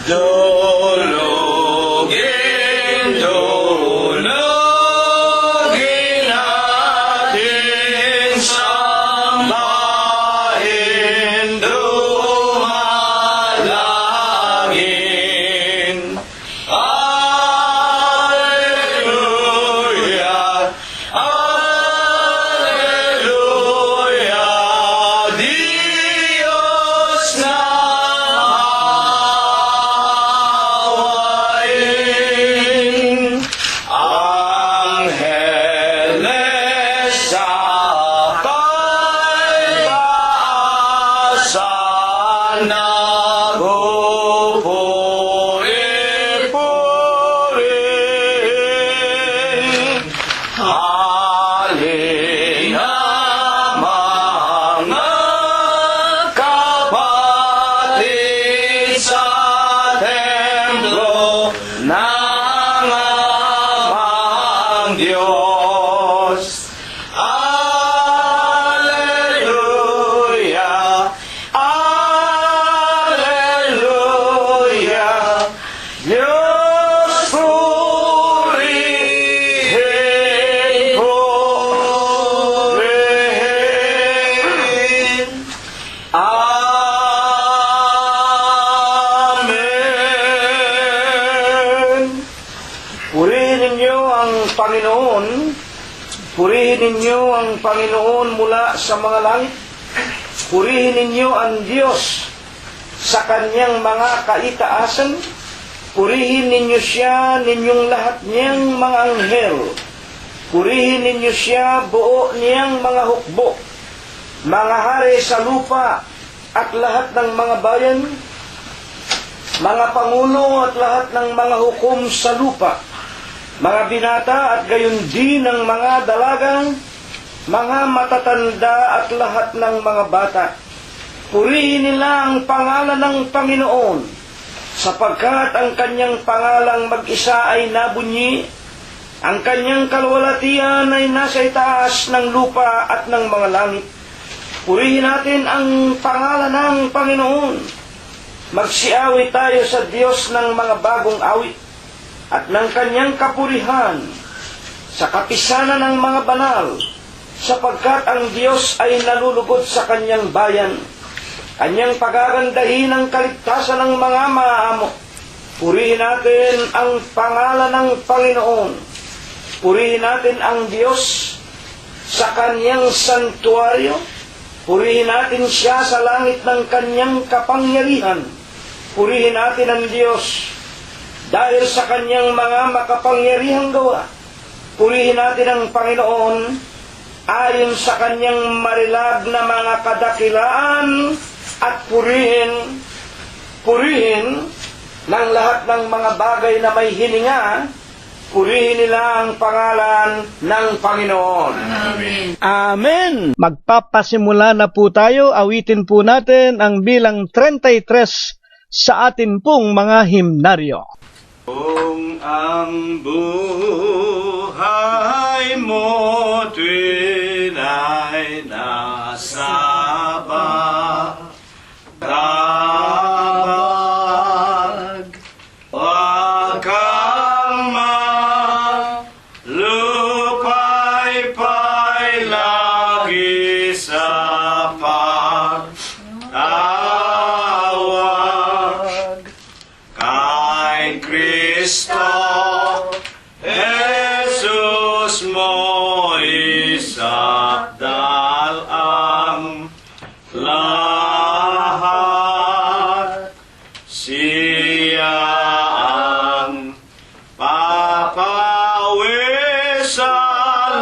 Dulugin, dulugin natin, sambahin, dumalangin. Alleluia, Alleluia, Diyos na hawain. Angeles sa taasan, nagpupuri-purin. Halina mga kapatid sa templo ng amang Diyos. Alleluia, Alleluia, Diyos purihin, purihin. Amen. Purihin ninyo ang Panginoon. Purihin ninyo ang Panginoon mula sa mga langit. Purihin ninyo ang Diyos sa kanyang mga kaitaasan. Purihin ninyo siya, ninyong lahat niyang mga anghel. Purihin ninyo siya, buo niyang mga hukbo, mga hari sa lupa at lahat ng mga bayan, mga pangulo at lahat ng mga hukom sa lupa, mga binata at gayon din ng mga dalagang, mga matatanda at lahat ng mga bata. Purihin nila ang pangalan ng Panginoon, sapagkat ang kanyang pangalang mag-isa ay nabunyi, ang kanyang kalwalatian ay nasa itaas ng lupa at ng mga langit. Purihin natin ang pangalan ng Panginoon. Magsiawit tayo sa Diyos ng mga bagong awit at ng kanyang kapurihan sa kapisanan ng mga banal, sapagkat ang Diyos ay nalulugod sa kanyang bayan. Kanyang pagagandahin ang kaligtasan ng mga maaamo. Purihin natin ang pangalan ng Panginoon. Purihin natin ang Diyos sa kanyang santuaryo. Purihin natin siya sa langit ng kanyang kapangyarihan. Purihin natin ang Diyos dahil sa kanyang mga makapangyarihang gawa. Purihin natin ang Panginoon ayon sa kanyang marilag na mga kadakilaan at purihin ng lahat ng mga bagay na may hininga. Purihin nila ang pangalan ng Panginoon. Amen. Amen! Magpapasimula na po tayo. Awitin po natin ang bilang 33 sa atin pong mga himnaryo. Kung ang buhay mo tunay na sabag, wag kang malupay-pay lagi sa pagtawag kay Kristo. Jesus mo isakdal ang lahat. Siya ang papawi sa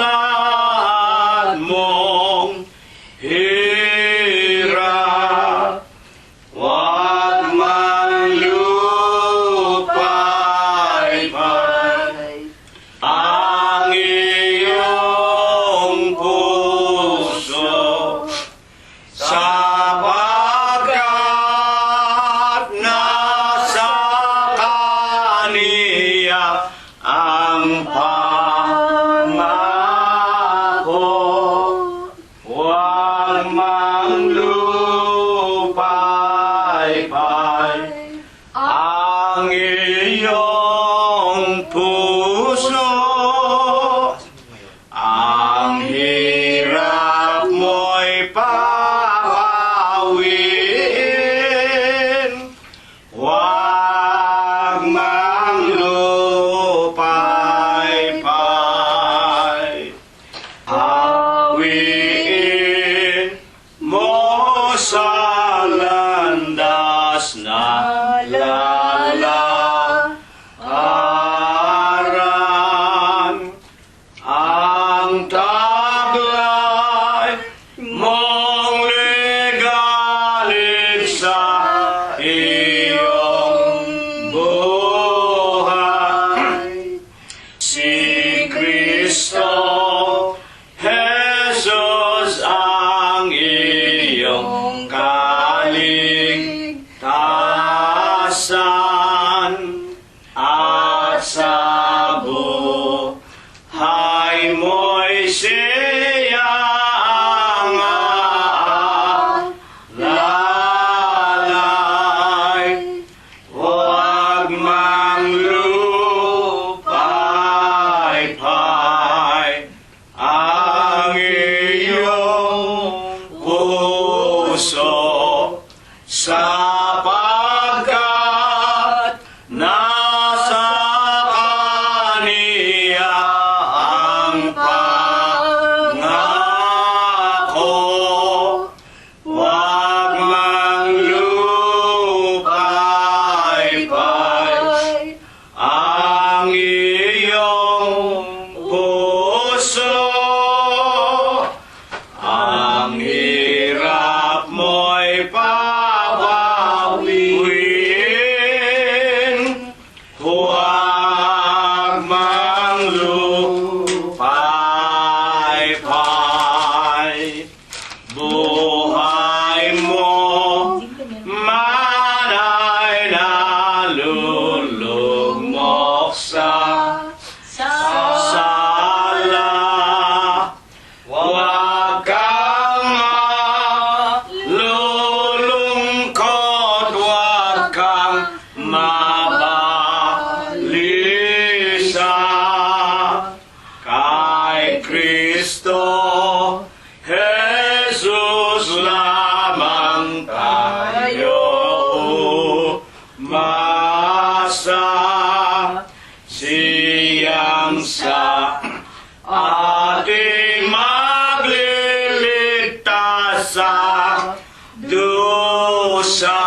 lahat mong hirap. Wag man lupay-pay ang iyong puso, sapagkat nasa ang iyong puso. Ang hirap mo'y paawin. Huwag mang lupay-pay. Hawiin mo sa landas na lalaaran. Ang taglay mong ligalig sa iyong buhay. Si Kristo Jesus ang iyong kaligtasan, at sa buhay mo'y siya ang aalalay. Huwag mang lupay-pay ang iyong puso, sapagkat nasa kaniya ang pangako. Huwag mang lupay-pay ang iyong puso. Ang hirap mo'y papawiin. Huwag mang lupay-pay. Buhay mo man ay nalulugmok sa sala. Huwag kang malulungkot, huwag kang mabalisa. Kay Kristo Jesus lamang tayo umasa. Siyang sa ating magliligtas sa dusa.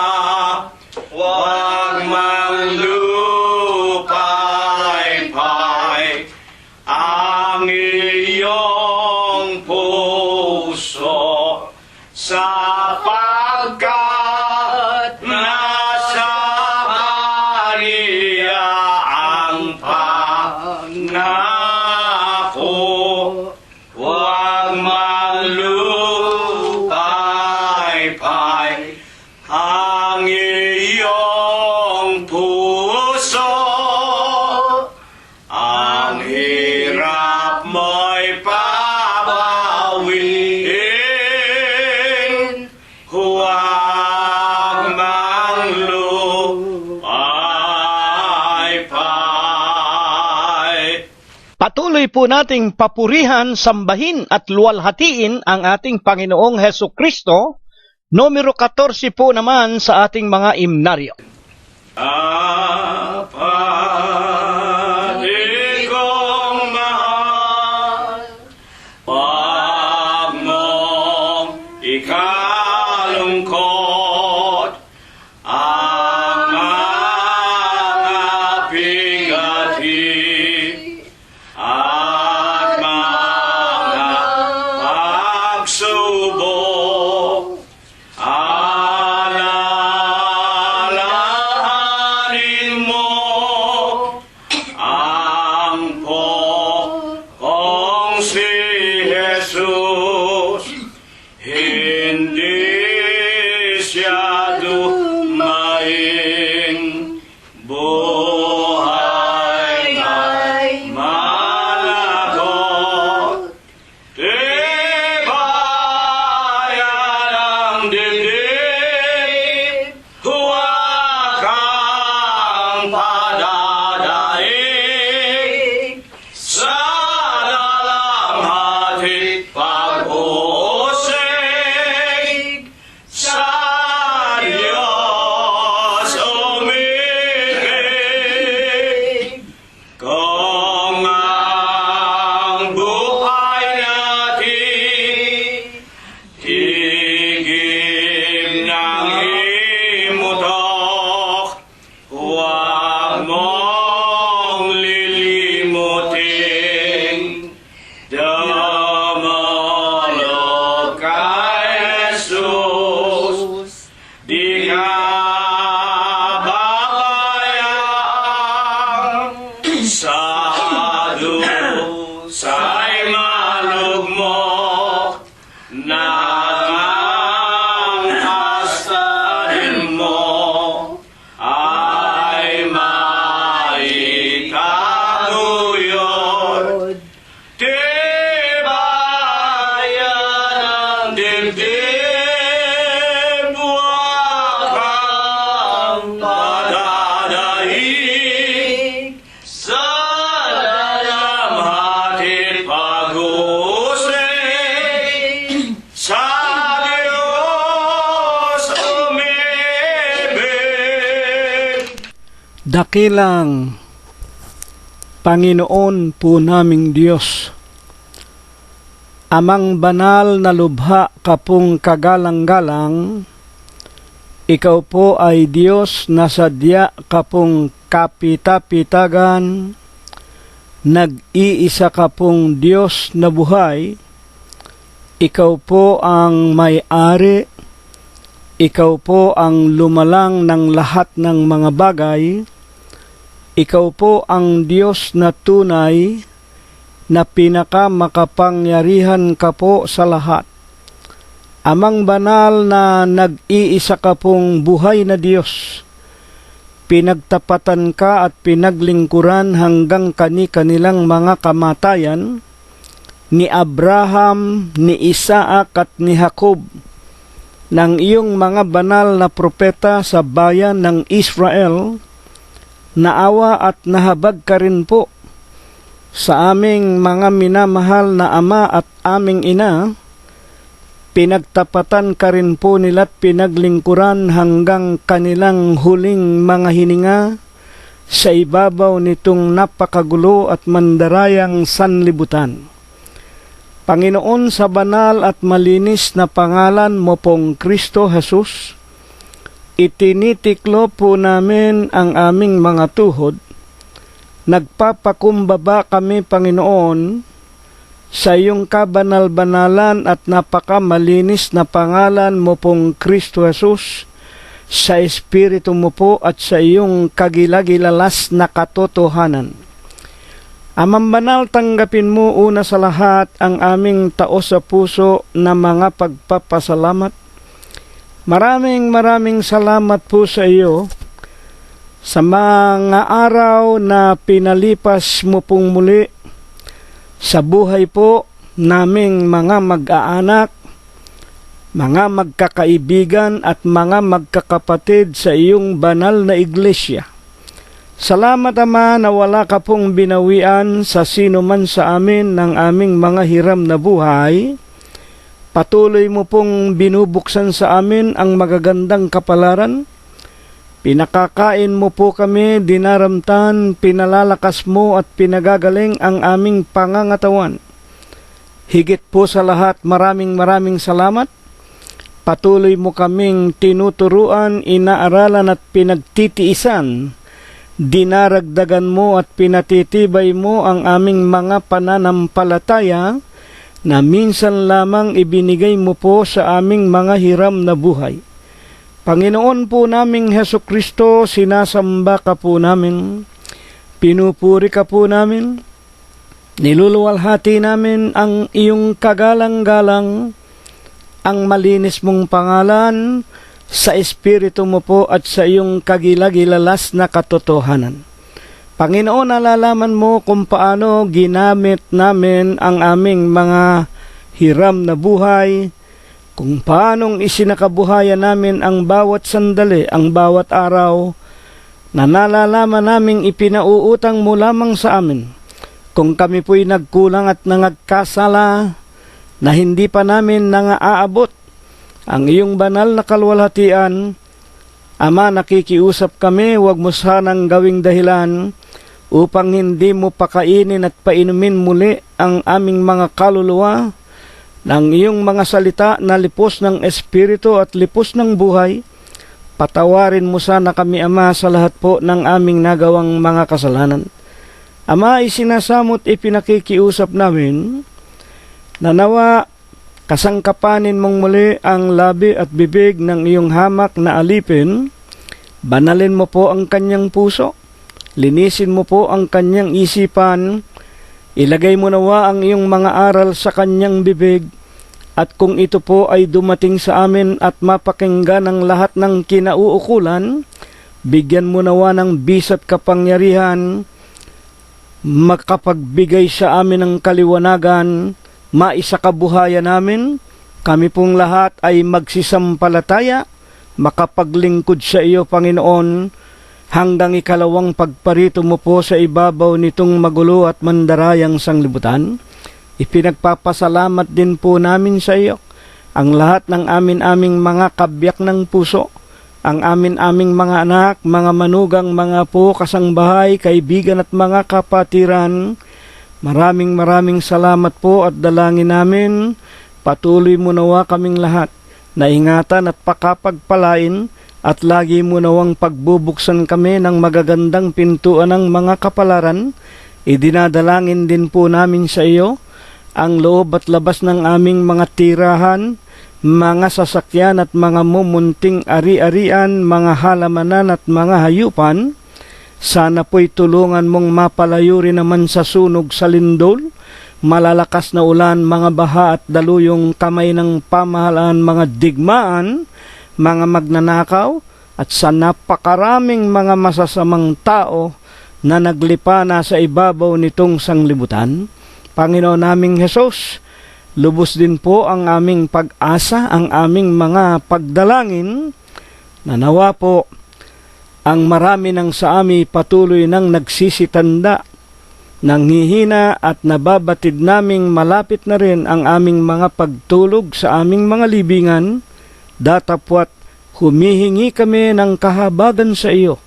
Huwag mang lupay-pay ang iyong puso, sapagkat nasa kaniya ang pangako. Huwag mang lupay-pay ang iyong puso. Ang hirap mo'y papawiin. Huwag mang lupay-pay. Patuloy po nating papurihan, sambahin at luwalhatiin ang ating Panginoong Hesus Kristo. Numero 14 po naman sa ating mga imnaryo. Kapatid kong mahal, wag mong ikalungkot ang mga bigati at mga pagsubok. Alalahanin padadaig sa dalang hati pag-usig sa Diyos umibig. Kung ang buhay natin higim ng imutok, huwag mong lilimutin. Dumulog kay Jesus, di ka babayaan sa dusa'y malugmok na ang asahin mo ay maitaguyod. Tibayan ang dibdib, huwag kang padadaig sa dalamhati't pag-usig sa Diyos umibig. Dakilang Panginoon po naming Diyos, Amang banal na lubha kapong kagalang-galang, Ikaw po ay Diyos na sadya kapong kapita-pitagan, nag-iisa kapong Diyos na buhay, Ikaw po ang may-ari, Ikaw po ang lumalang ng lahat ng mga bagay, Ikaw po ang Diyos na tunay, na pinakamakapangyarihan ka po sa lahat. Amang banal na nag-iisa ka pong buhay na Diyos, pinagtapatan ka at pinaglingkuran hanggang kani-kanilang mga kamatayan, ni Abraham, ni Isaac at ni Jacob, ng iyong mga banal na propeta sa bayan ng Israel, naawa at nahabag ka rin po sa aming mga minamahal na ama at aming ina. Pinagtapatan ka rin po nila't pinaglingkuran hanggang kanilang huling mga hininga sa ibabaw nitong napakagulo at mandarayang sanlibutan. Panginoon, sa banal at malinis na pangalan mo pong Kristo Jesus, itinitiklo po namin ang aming mga tuhod. Nagpapakumbaba kami, Panginoon, sa iyong kabanal-banalan at napakamalinis na pangalan mo pong Kristo Jesus, sa Espiritu mo po at sa iyong kagilagilalas na katotohanan. Amang banal, tanggapin mo una sa lahat ang aming taos sa puso na mga pagpapasalamat. Maraming salamat po sa iyo sa mga araw na pinalipas mo pong muli sa buhay po naming mga mag-aanak, mga magkakaibigan at mga magkakapatid sa iyong banal na iglesia. Salamat, Ama, na wala ka pong binawian sa sino man sa amin ng aming mga hiram na buhay. Patuloy mo pong binubuksan sa amin ang magagandang kapalaran. Pinakakain mo po kami, dinaramtan, pinalalakas mo at pinagagaling ang aming pangangatawan. Higit po sa lahat, maraming salamat. Patuloy mo kaming tinuturuan, inaaralan at pinagtitiisan. Dinaragdagan mo at pinatitibay mo ang aming mga pananampalataya na minsan lamang ibinigay mo po sa aming mga hiram na buhay. Panginoon po naming Hesukristo, sinasamba ka po namin, pinupuri ka po namin, niluluwalhati namin ang iyong kagalang-galang, ang malinis mong pangalan, sa Espiritu mo po at sa iyong kagilagilalas na katotohanan. Panginoon, nalalaman mo kung paano ginamit namin ang aming mga hiram na buhay, kung paanong isinakabuhayan namin ang bawat sandali, ang bawat araw, na nalalaman naming ipinauutang mo lamang sa amin. Kung kami po'y nagkulang at nangagkasala na hindi pa namin nangaaabot ang iyong banal na kalwalhatian, Ama, nakikiusap kami, huwag mo sanang gawing dahilan upang hindi mo pakainin at painumin muli ang aming mga kaluluwa ng iyong mga salita na lipos ng espiritu at lipos ng buhay. Patawarin mo sana kami, Ama, sa lahat po ng aming nagawang mga kasalanan. Ama, isinasamot ipinakikiusap namin na nawa kasangkapanin mong muli ang labi at bibig ng iyong hamak na alipin. Banalin mo po ang kanyang puso. Linisin mo po ang kanyang isipan. Ilagay mo nawa ang iyong mga aral sa kanyang bibig. At kung ito po ay dumating sa amin at mapakinggan ng lahat ng kinauukulan, bigyan mo nawa ng bisat kapangyarihan, makapagbigay sa amin ng kaliwanagan, maisakabuhayan namin, kami pong lahat ay magsisampalataya, makapaglingkod sa iyo, Panginoon, hanggang ikalawang pagparito mo po sa ibabaw nitong magulo at mandarayang sanglibutan. Ipinagpapasalamat din po namin sa iyo ang lahat ng aming mga kabyak ng puso, ang aming mga anak, mga manugang, mga po, kasangbahay, kaibigan at mga kapatiran. Maraming salamat po at dalangin namin, patuloy mo nawa kaming lahat na ingatan at pakapagpalain at lagi mo nawang pagbubuksan kami ng magagandang pintuan ng mga kapalaran. Idinadalangin din po namin sa iyo ang loob at labas ng aming mga tirahan, mga sasakyan at mga mumunting ari-arian, mga halamanan at mga hayupan. Sana po'y tulungan mong mapalayo rin naman sa sunog sa lindol, malalakas na ulan, mga baha at daluyong kamay ng pamahalaan, mga digmaan, mga magnanakaw, at sa napakaraming mga masasamang tao na naglipa na sa ibabaw nitong sanglibutan. Panginoon naming Hesus, lubos din po ang aming pag-asa, ang aming mga pagdalangin, na nawa po ang marami ng sa ami patuloy nang nagsisitanda, nanghihina at nababatid naming malapit na rin ang aming mga pagtulog sa aming mga libingan, datapwat humihingi kami ng kahabagan sa iyo.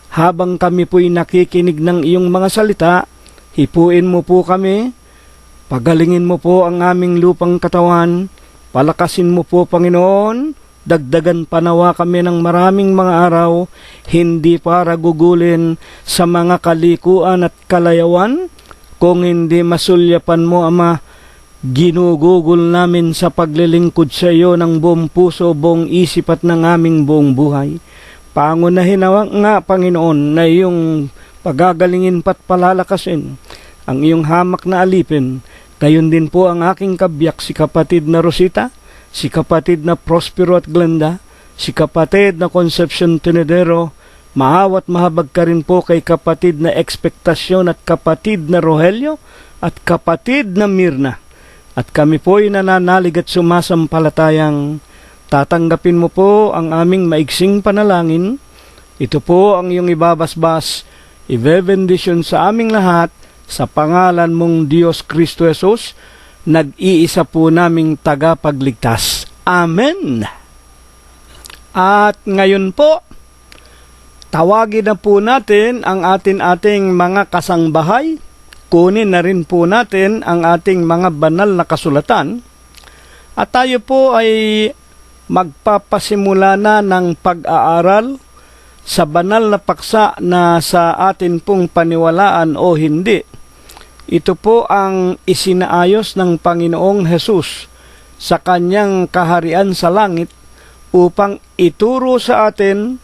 Habang kami po'y nakikinig ng iyong mga salita, hipuin mo po kami, pagalingin mo po ang aming lupang katawan, palakasin mo po, Panginoon, dagdagan panawa kami ng maraming mga araw, hindi para gugulin sa mga kalikuan at kalayawan, kung hindi masulyapan mo, Ama. Ginugugol namin sa paglilingkod sa iyo ng buong puso, buong isip at ng aming buong buhay. Pangunahin nga, Panginoon, na iyong pagagalingin pat palalakasin ang iyong hamak na alipin. Gayon din po ang aking kabyak, si kapatid na Rosita, si kapatid na Prospero at Glenda, si kapatid na Concepcion Tenedero. Maawat mahabag ka rin po kay kapatid na Ekspektasyon at kapatid na Rogelio at kapatid na Mirna. At kami po'y nananalig at sumasampalatayang tatanggapin mo po ang aming maigsing panalangin. Ito po ang iyong ibabasbas, ibebendisyon sa aming lahat sa pangalan mong Diyos Kristo Jesus, nag-iisa po naming tagapagligtas. Amen. At ngayon po, tawagin na po natin ang ating mga kasangbahay. Kunin na rin po natin ang ating mga banal na kasulatan. At tayo po ay magpapasimula na ng pag-aaral sa banal na paksa na sa atin pong paniwalaan o hindi. Ito po ang isinaayos ng Panginoong Hesus sa kanyang kaharian sa langit upang ituro sa atin,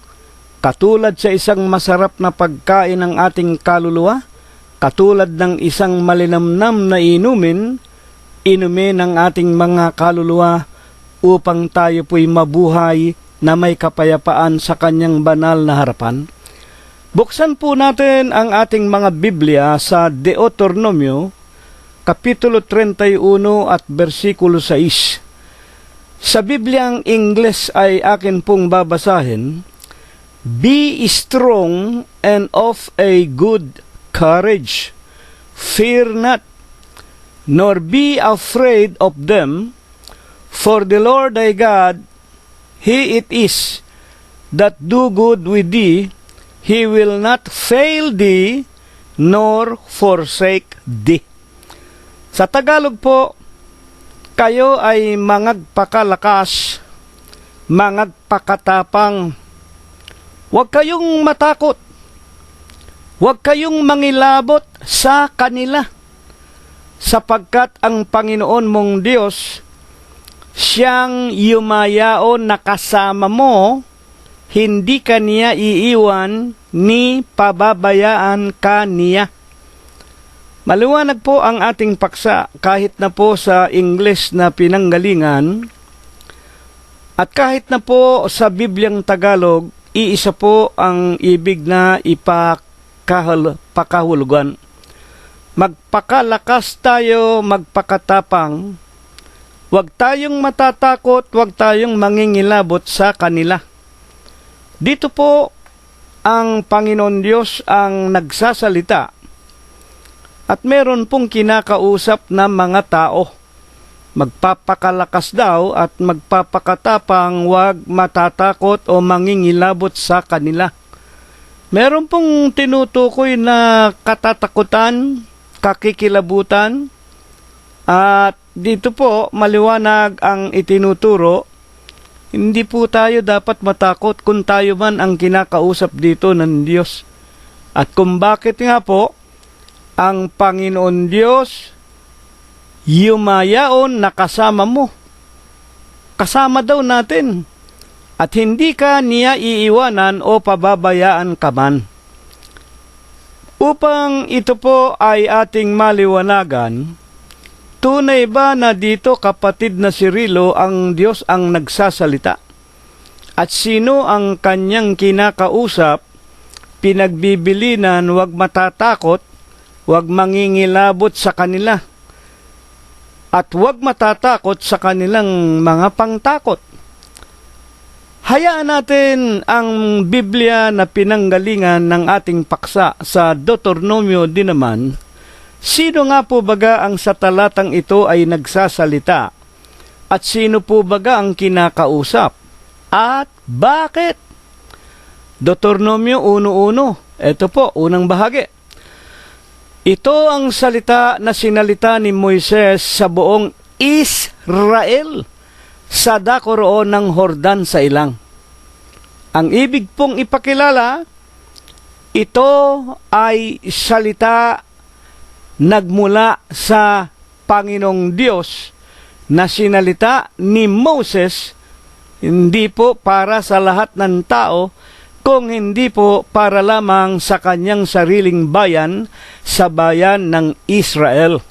katulad sa isang masarap na pagkain ng ating kaluluwa, katulad ng isang malinamnam na inumin ng ating mga kaluluwa upang tayo po'y mabuhay na may kapayapaan sa kanyang banal na harapan. Buksan po natin ang ating mga Biblia sa Deuteronomio, Kapitulo 31 at versikulo 6. Sa Bibliang Ingles ay akin pong babasahin. Be strong and of a good courage. Fear not, nor be afraid of them, for the Lord thy God, He it is that do good with thee. He will not fail thee, nor forsake thee. Sa Tagalog po, kayo ay mangagpakalakas, mangagpakatapang. Huwag kayong matakot. Huwag kayong mangilabot sa kanila. Sapagkat ang Panginoon mong Diyos, siyang yumayaon na kasama mo, hindi ka niya iiwan, ni pababayaan ka niya. Maliwanag po ang ating paksa kahit na po sa English na pinanggalingan at kahit na po sa Bibliang Tagalog, iisa po ang ibig na pakahulugan. Magpakalakas tayo, magpakatapang. Huwag tayong matatakot, huwag tayong mangingilabot sa kanila. Dito po ang Panginoon Diyos ang nagsasalita at meron pong kinakausap na mga tao. Magpapakalakas daw at magpapakatapang, huwag matatakot o mangingilabot sa kanila. Meron pong tinutukoy na katatakutan, kakikilabutan, at dito po maliwanag ang itinuturo. Hindi po tayo dapat matakot kung tayo man ang kinakausap dito ng Diyos. At kung bakit nga po, ang Panginoon Diyos, yumayaon na kasama mo. Kasama daw natin. At hindi ka niya iiwanan o pababayaan ka man. Upang ito po ay ating maliwanagan, tunay ba na dito kapatid na si Rilo ang Diyos ang nagsasalita? At sino ang kanyang kinakausap? Pinagbibilinan, huwag matatakot, huwag mangingilabot sa kanila, at huwag matatakot sa kanilang mga pangtakot. Hayaan natin ang Biblia na pinanggalingan ng ating paksa sa Deuteronomio din naman. Sino nga po baga ang sa talatang ito ay nagsasalita? At sino po baga ang kinakausap? At bakit? Deuteronomio 1:1. Ito po, unang bahagi. Ito ang salita na sinalita ni Moises sa buong Israel sa dako roon ng Hordan sa ilang. Ang ibig pong ipakilala, ito ay salita nagmula sa Panginoong Diyos na sinalita ni Moses, hindi po para sa lahat ng tao, kung hindi po para lamang sa kanyang sariling bayan, sa bayan ng Israel.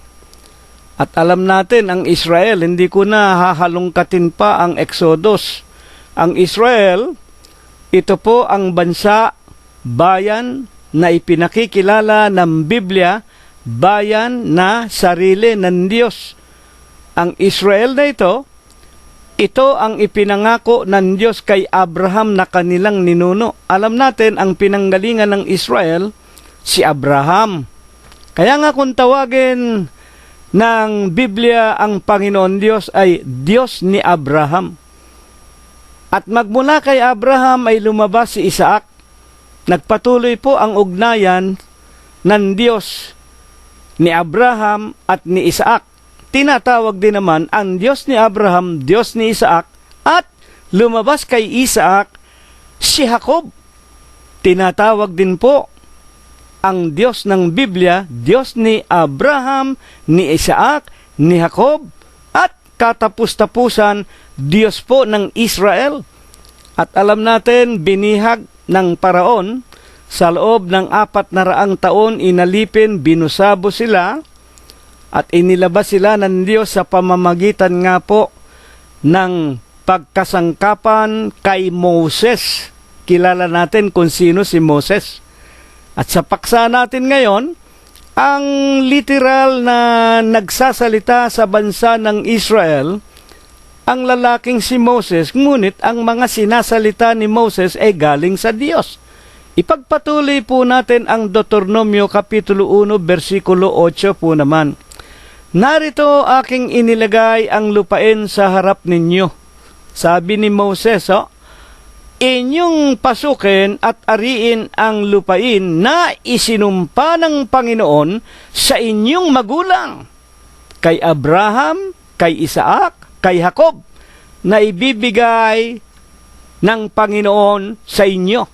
At alam natin, ang Israel, hindi ko na hahalungkatin pa ang Exodus. Ang Israel, ito po ang bansa, bayan na ipinakikilala ng Biblia, bayan na sarili ng Diyos. Ang Israel na ito ang ipinangako ng Diyos kay Abraham na kanilang ninuno. Alam natin, ang pinanggalingan ng Israel, si Abraham. Kaya nga kung tawagin ng Biblia ang Panginoon Diyos ay Diyos ni Abraham. At magmula kay Abraham ay lumabas si Isaac. Nagpatuloy po ang ugnayan ng Diyos ni Abraham at ni Isaac. Tinatawag din naman ang Diyos ni Abraham, Diyos ni Isaac, at lumabas kay Isaac si Jacob. Tinatawag din po ang Diyos ng Biblia, Diyos ni Abraham, ni Isaac, ni Jacob, at katapus-tapusan, Diyos po ng Israel. At alam natin, binihag ng Paraon, sa loob ng 400 taon, inalipin, binusabo sila, at inilabas sila ng Diyos sa pamamagitan nga po ng pagkasangkapan kay Moses. Kilala natin kung sino si Moses. At sa paksa natin ngayon, ang literal na nagsasalita sa bansa ng Israel ang lalaking si Moses, ngunit ang mga sinasalita ni Moses ay galing sa Diyos. Ipagpatuloy po natin ang Deuteronomio Kapitulo 1, versikulo 8 po naman. Narito aking inilagay ang lupain sa harap ninyo. Sabi ni Moses, inyong pasukin at ariin ang lupain na isinumpa ng Panginoon sa inyong magulang, kay Abraham, kay Isaac, kay Jacob, na ibibigay ng Panginoon sa inyo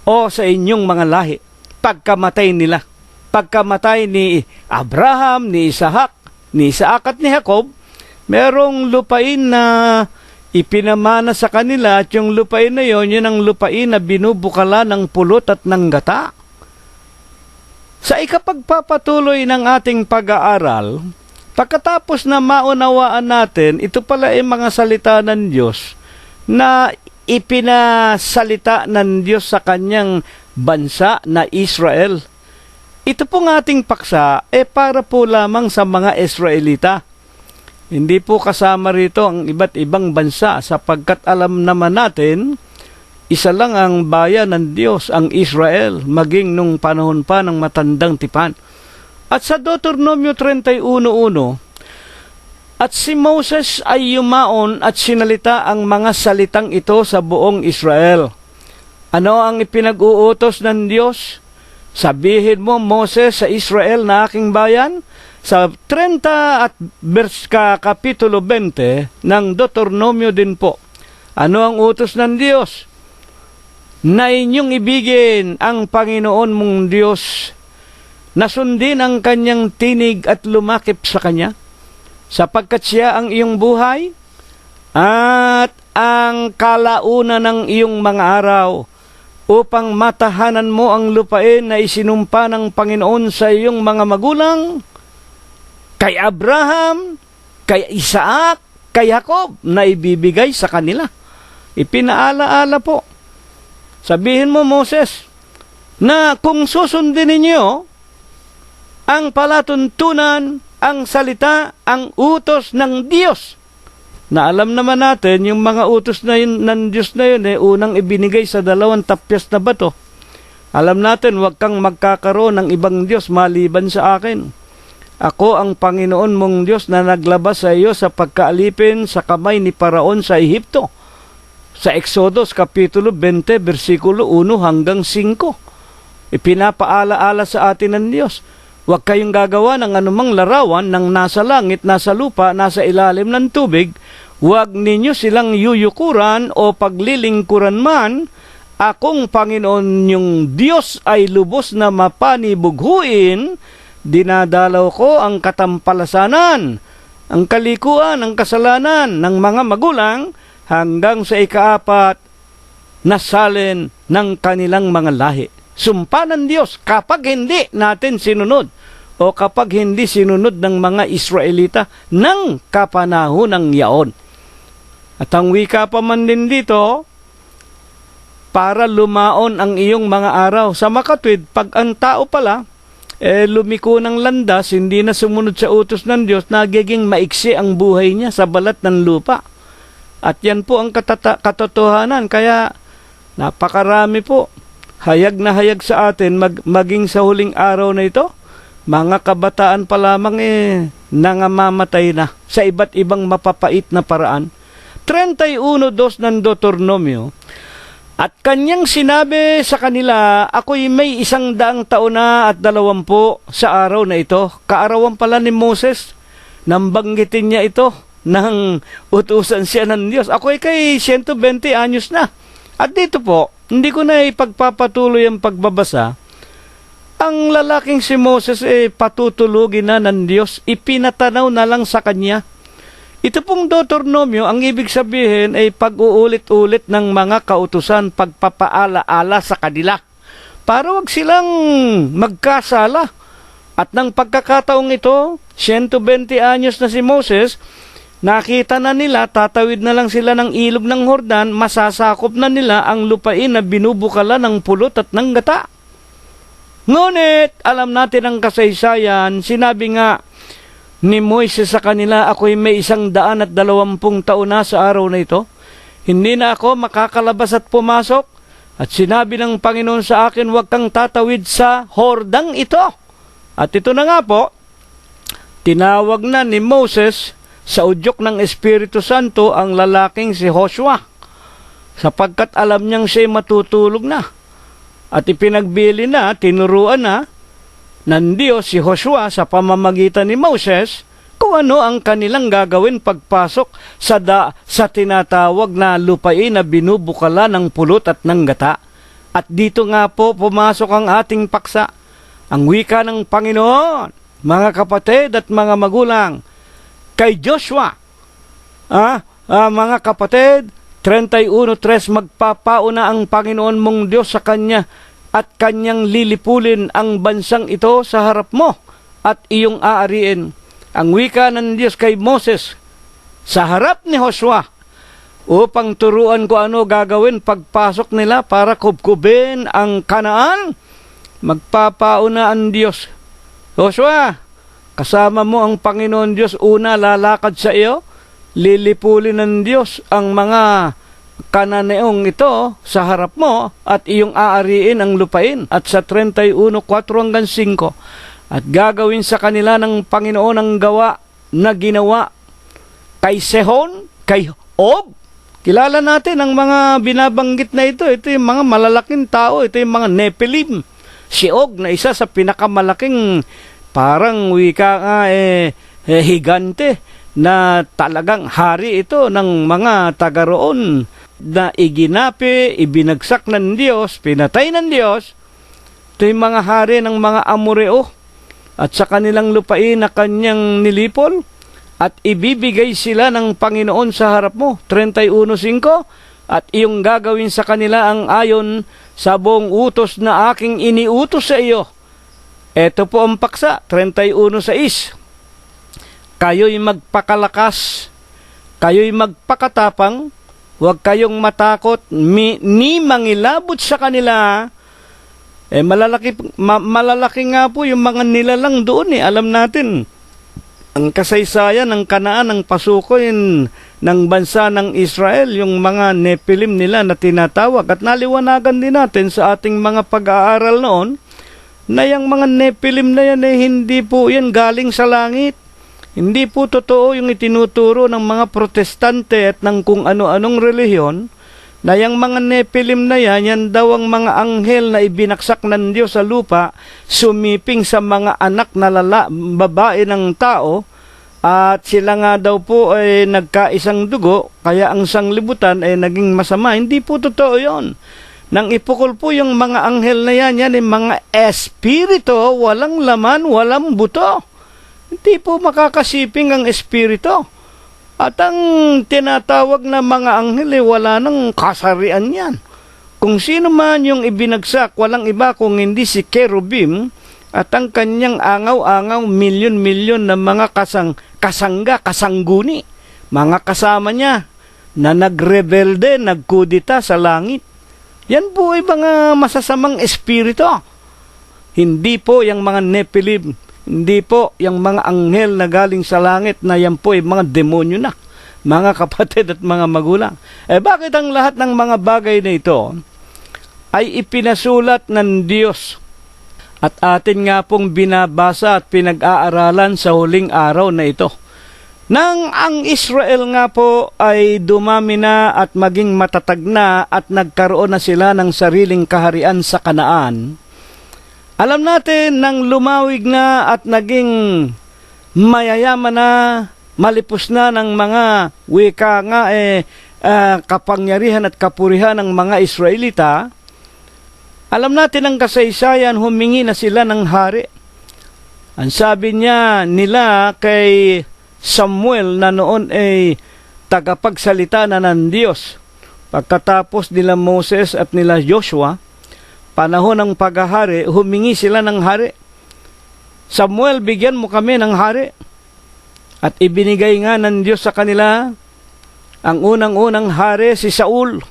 o sa inyong mga lahi pagkamatay nila. Pagkamatay ni Abraham, ni Isaac at ni Jacob, merong lupain na ipinamana sa kanila at yung lupain na yun ang lupain na binubukala ng pulot at ng gata. Sa ikapagpapatuloy ng ating pag-aaral, pagkatapos na maunawaan natin, ito pala ay mga salita ng Diyos na ipinasalita ng Diyos sa kanyang bansa na Israel. Ito pong ating paksa para po lamang sa mga Israelita. Hindi po kasama rito ang iba't ibang bansa sapagkat alam naman natin, isa lang ang bayan ng Diyos, ang Israel, maging nung panahon pa ng matandang tipan. At sa Deuteronomio 31:1, at si Moses ay yumaon at sinalita ang mga salitang ito sa buong Israel. Ano ang ipinag-uutos ng Diyos? Sabihin mo, Moses, sa Israel na aking bayan, sa 30 at Kapitulo 20 ng Deuteronomio din po. Ano ang utos ng Diyos? Na inyong ibigin ang Panginoon mong Diyos, na sundin ang kanyang tinig at lumakip sa kanya, sapagkat siya ang iyong buhay at ang kalaunan ng iyong mga araw, upang matahanan mo ang lupain na isinumpa ng Panginoon sa iyong mga magulang, kay Abraham, kay Isaac, kay Jacob, na ibibigay sa kanila. Ipinaalaala po. Sabihin mo, Moses, na kung susundin ninyo ang palatuntunan, ang salita, ang utos ng Diyos, na alam naman natin, yung mga utos na yun, ng Diyos na yun, unang ibinigay sa 2 tapyas na bato. Alam natin, huwag kang magkakaroon ng ibang Diyos maliban sa akin. Ako ang Panginoon mong Diyos na naglabas sa iyo sa pagkaalipin sa kamay ni Paraon sa Ehipto. Sa Exodus Kapitulo 20, versikulo 1 hanggang 5. Ipinapaalaala sa atin ng Diyos. Huwag kayong gagawa ng anumang larawan ng nasa langit, nasa lupa, nasa ilalim ng tubig. Huwag ninyo silang yuyukuran o paglilingkuran man. Akong Panginoon yung Diyos ay lubos na mapanibughuin. Dinadalaw ko ang katampalasanan, ang kalikuan, ang kasalanan ng mga magulang hanggang sa ika-4 na salin ng kanilang mga lahi. Sumpa ng Diyos kapag hindi natin sinunod o kapag hindi sinunod ng mga Israelita ng kapanahonang yaon. At ang wika pa man din dito, para lumaon ang iyong mga araw. Sa makatwid, pag ang tao pala, lumiko ng landas, hindi na sumunod sa utos ng Diyos, nagiging maiksi ang buhay niya sa balat ng lupa. At yan po ang katotohanan. Kaya napakarami po, hayag na hayag sa atin, maging sa huling araw na ito, mga kabataan pa lamang nangamamatay na sa iba't ibang mapapait na paraan. 31:2 ng Deuteronomio, at kanyang sinabi sa kanila, ako'y may 100 taon na at 20 sa araw na ito. Kaarawan pala ni Moses, nang banggitin niya ito, nang utusan siya ng Diyos. Ako'y kay 120 anyos na. At dito po, hindi ko na ipagpapatuloy ang pagbabasa. Ang lalaking si Moses patutulugin na ng Diyos, ipinatanaw na lang sa kanya. Ito pong Deuteronomio, ang ibig sabihin ay pag-uulit-ulit ng mga kautusan, pagpapaala-ala sa kanila, para wag silang magkasala. At ng pagkakataong ito, 120 anyos na si Moses, nakita na nila, tatawid na lang sila ng ilog ng Jordan, masasakop na nila ang lupain na binubukala ng pulot at ng gata. Ngunit, alam natin ang kasaysayan, sinabi nga ni Moises sa kanila, ako'y may 120 taon na sa araw na ito. Hindi na ako makakalabas at pumasok. At sinabi ng Panginoon sa akin, huwag kang tatawid sa hordang ito. At ito na nga po, tinawag na ni Moses sa udyok ng Espiritu Santo ang lalaking si Joshua, sapagkat alam niyang siya'y matutulog na. At ipinagbili na, tinuruan na ng Diyos si Joshua sa pamamagitan ni Moses kung ano ang kanilang gagawin pagpasok sa tinatawag na lupain na binubukala ng pulot at ng gata. At dito nga po pumasok ang ating paksa, ang wika ng Panginoon, mga kapatid at mga magulang, kay Joshua. Mga kapatid, 31:3, magpapauna ang Panginoon mong Diyos sa kanya at kanyang lilipulin ang bansang ito sa harap mo at iyong aariin. Ang wika ng Diyos kay Moses sa harap ni Joshua upang turuan ko ano gagawin pagpasok nila para kubkubin ang Kanaan. Magpapauna ang Diyos. Joshua, kasama mo ang Panginoon Diyos, una lalakad sa iyo, lilipulin ng Diyos ang mga Kananeong ito sa harap mo at iyong aariin ang lupain. At sa 31:4-5, at gagawin sa kanila ng Panginoon ang gawa na ginawa kay Sehon, kay Og. Kilala natin ang mga binabanggit na ito. Ito yung mga malalaking tao. Ito yung mga Nephilim. Si Og na isa sa pinakamalaking, parang wika nga higante, na talagang hari ito ng mga taga roon, na iginapi, ibinagsak ng Diyos, pinatay ng Diyos. Ito yung mga hari ng mga Amoreo at sa kanilang lupain na kanyang nilipol, at ibibigay sila ng Panginoon sa harap mo. 31:5, at iyong gagawin sa kanila ang ayon sa buong utos na aking iniutos sa iyo. Ito po ang paksa, 31:6. Kayo'y magpakalakas, kayo'y magpakatapang, huwag kayong matakot, ni mangilabot sa kanila. Malalaki nga po yung mga nilalang doon. Alam natin, ang kasaysayan ng Kanaan, ang pasukoy ng bansa ng Israel, yung mga Nephilim nila na tinatawag. At naliwanagan din natin sa ating mga pag-aaral noon, na yung mga Nephilim na yan hindi po yan galing sa langit. Hindi po totoo yung itinuturo ng mga protestante at ng kung ano-anong relihiyon, na yung mga Nephilim na yan daw ang mga anghel na ibinaksak ng Diyos sa lupa, sumiping sa mga anak na babae ng tao, at sila nga daw po ay nagkaisang dugo, kaya ang sanglibutan ay naging masama. Hindi po totoo yon. Nang ipukol po yung mga anghel na yan ay mga espiritu, walang laman, walang buto. Hindi po makakasiping ang espiritu. At ang tinatawag na mga anghel wala nang kasarian yan. Kung sino man yung ibinagsak, walang iba kung hindi si Kerubim at ang kanyang angaw-angaw, milyon-milyon na mga kasangguni, mga kasama niya na nagrebelde, nagkudita sa langit. Yan po ay mga masasamang espiritu. Hindi po yung mga Nephilim, hindi po yung mga anghel na galing sa langit, na yan po ay mga demonyo na, mga kapatid at mga magulang. Bakit ang lahat ng mga bagay na ito ay ipinasulat ng Diyos at atin nga pong binabasa at pinag-aaralan sa huling araw na ito? Nang ang Israel nga po ay dumami na at maging matatag na at nagkaroon na sila ng sariling kaharian sa Kanaan, alam natin nang lumawig na at naging mayayaman na, malipos na ng mga wika nga kapangyarihan at kapurihan ng mga Israelita, alam natin ang kasaysayan, humingi na sila ng hari. Ang sabi nila kay Samuel na noon ay tagapagsalita na ng Diyos. Pagkatapos nila Moses at nila Joshua, panahon ng paghahari, humingi sila ng hari. Samuel, bigyan mo kami ng hari. At ibinigay nga ng Diyos sa kanila ang unang-unang hari, si Saul.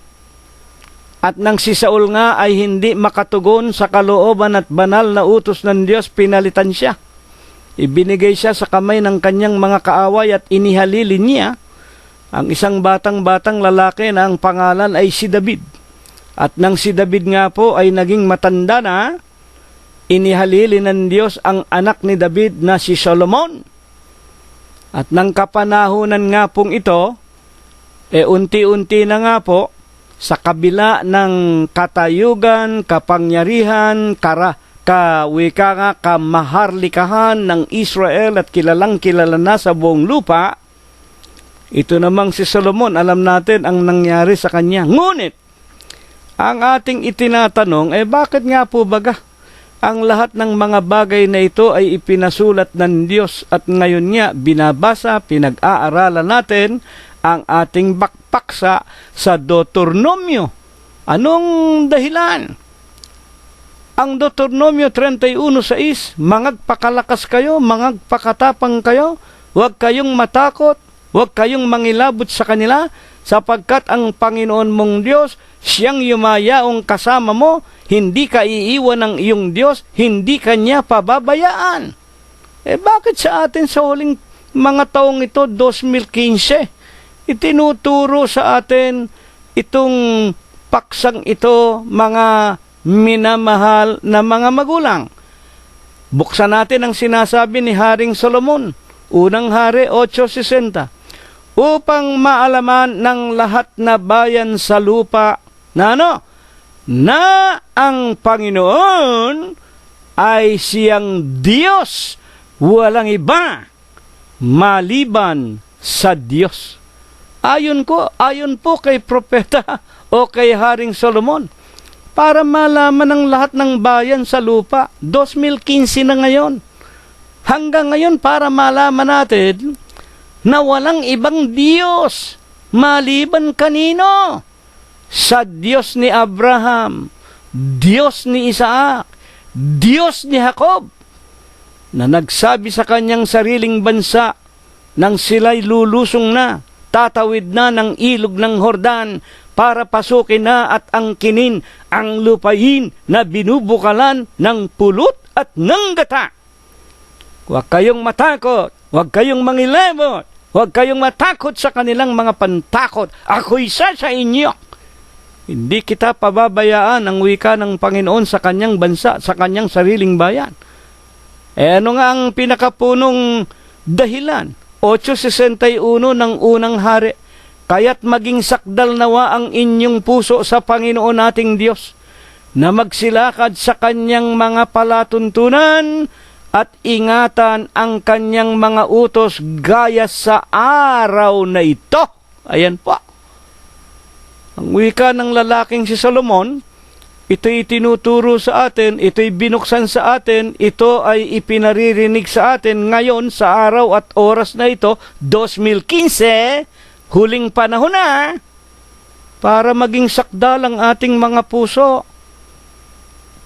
At nang si Saul nga ay hindi makatugon sa kalooban at banal na utos ng Diyos, pinalitan siya. ibinigay siya sa kamay ng kanyang mga kaaway at inihalili niya ang isang batang lalaki na ang pangalan ay si David. At nang si David nga po ay naging matanda na, inihalili ng Diyos ang anak ni David na si Solomon. At nang kapanahunan nga pong ito, unti-unti na nga po, sa kabila ng katayugan, kapangyarihan, kawika nga, kamaharlikahan ng Israel at kilalang kilala na sa buong lupa, ito namang si Solomon, alam natin ang nangyari sa kanya. Ngunit, ang ating itinatanong, bakit nga po baga ang lahat ng mga bagay na ito ay ipinasulat ng Diyos at ngayon nga binabasa, pinag-aaralan natin ang ating bakpaksa sa Deuteronomio? Anong dahilan? Ang Deuteronomio 31:6, mangagpakalakas kayo, mangagpakatapang kayo, huwag kayong matakot, huwag kayong mangilabot sa kanila, sapagkat ang Panginoon mong Diyos, siyang yumayaong kasama mo, hindi ka iiwan ng iyong Diyos, hindi ka niya pababayaan. Bakit sa atin sa huling mga taong ito, 2015, itinuturo sa atin itong paksang ito, mga minamahal na mga magulang? Buksan natin ang sinasabi ni Haring Solomon, Unang Hari 8:60, upang maalaman ng lahat na bayan sa lupa na na ang Panginoon ay siyang Diyos, walang iba maliban sa Diyos. Ayon po kay propeta o kay Haring Solomon, para malaman ng lahat ng bayan sa lupa, 2015 na ngayon, hanggang ngayon para malaman natin na walang ibang Diyos maliban kanino? Sa Diyos ni Abraham, Diyos ni Isaac, Diyos ni Jacob, na nagsabi sa kanyang sariling bansa nang sila'y lulusong na, tatawid na ng ilog ng Jordan para pasukin na at angkinin ang lupain na binubukalan ng pulot at ng gata. Huwag kayong matakot, huwag kayong mangilabot, huwag kayong matakot sa kanilang mga pantakot. Ako isa sa inyo. Hindi kita pababayaan ang wika ng Panginoon sa kanyang bansa, sa kanyang sariling bayan. Ano nga ang pinakapunong dahilan? 8:61 ng Unang Hari, kaya't maging sakdal nawa ang inyong puso sa Panginoon nating Diyos, na magsilakad sa kanyang mga palatuntunan at ingatan ang kanyang mga utos gaya sa araw na ito. Ayan po. Ang wika ng lalaking si Solomon, ito'y tinuturo sa atin, ito'y binuksan sa atin, ito ay ipinaririnig sa atin ngayon sa araw at oras na ito, 2015, huling panahon na, para maging sakdal ang ating mga puso,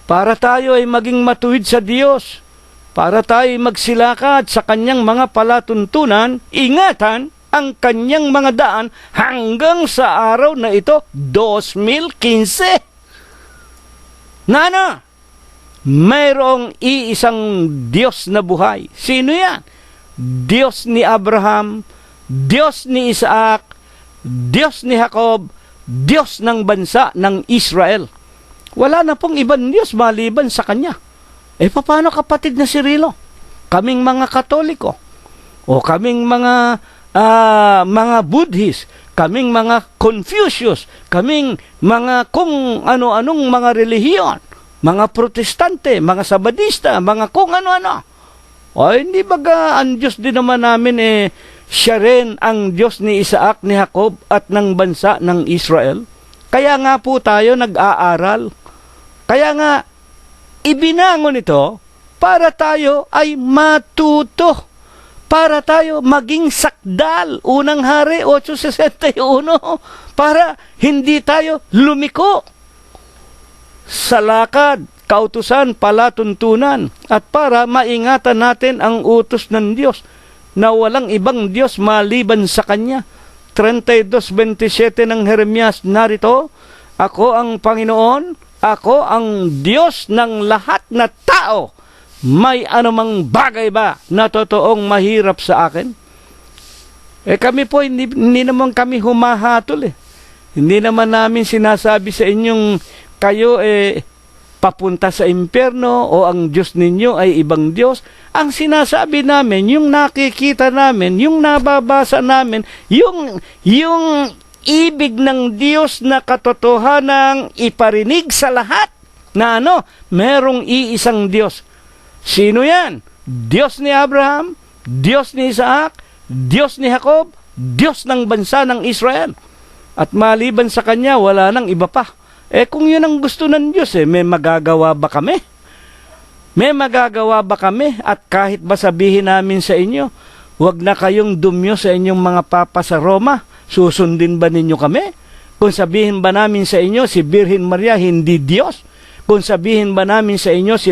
para tayo ay maging matuwid sa Diyos, para tayo magsilakad sa kanyang mga palatuntunan, ingatan ang kanyang mga daan hanggang sa araw na ito, 2015. Nana, mayroong iisang Diyos na buhay. Sino yan? Diyos ni Abraham, Diyos ni Isaac, Diyos ni Jacob, Diyos ng bansa ng Israel. Wala na pong ibang Diyos maliban sa Kanya. Paano kapatid na Cirilo? Kaming mga Katoliko, o kaming mga Buddhist, kaming mga Confucius, kaming mga kung ano-anong mga relihiyon, mga Protestante, mga Sabadista, mga kung ano-ano. Hindi baga ang Diyos din naman namin siya rin ang Diyos ni Isaac, ni Jacob at ng bansa ng Israel? Kaya nga po tayo nag-aaral. Kaya nga ibinangon ito para tayo ay matuto, para tayo maging sakdal. Unang Hari 8:61, para hindi tayo lumiko sa lakad, kautusan, palatuntunan, at para maingatan natin ang utos ng Diyos na walang ibang Diyos maliban sa Kanya. 32:27 ng Jeremias, narito, ako ang Panginoon, ako ang Diyos ng lahat na tao, may anumang bagay ba na totoong mahirap sa akin? Kami po, hindi naman kami humahatol Hindi naman namin sinasabi sa inyong kayo papunta sa impyerno o ang Diyos ninyo ay ibang Diyos. Ang sinasabi namin, yung nakikita namin, yung nababasa namin, yung ibig ng Diyos na katotohanang iparinig sa lahat na merong iisang Diyos. Sino yan? Diyos ni Abraham, Diyos ni Isaac, Diyos ni Jacob, Diyos ng bansa ng Israel. At maliban sa Kanya, wala nang iba pa. Kung yun ang gusto ng Diyos, may magagawa ba kami? May magagawa ba kami? At kahit ba sabihin namin sa inyo, huwag na kayong dumyo sa inyong mga papa sa Roma, susundin ba ninyo kami? Kung sabihin ba namin sa inyo, si Birhen Maria hindi Diyos? Kung sabihin ba namin sa inyo, si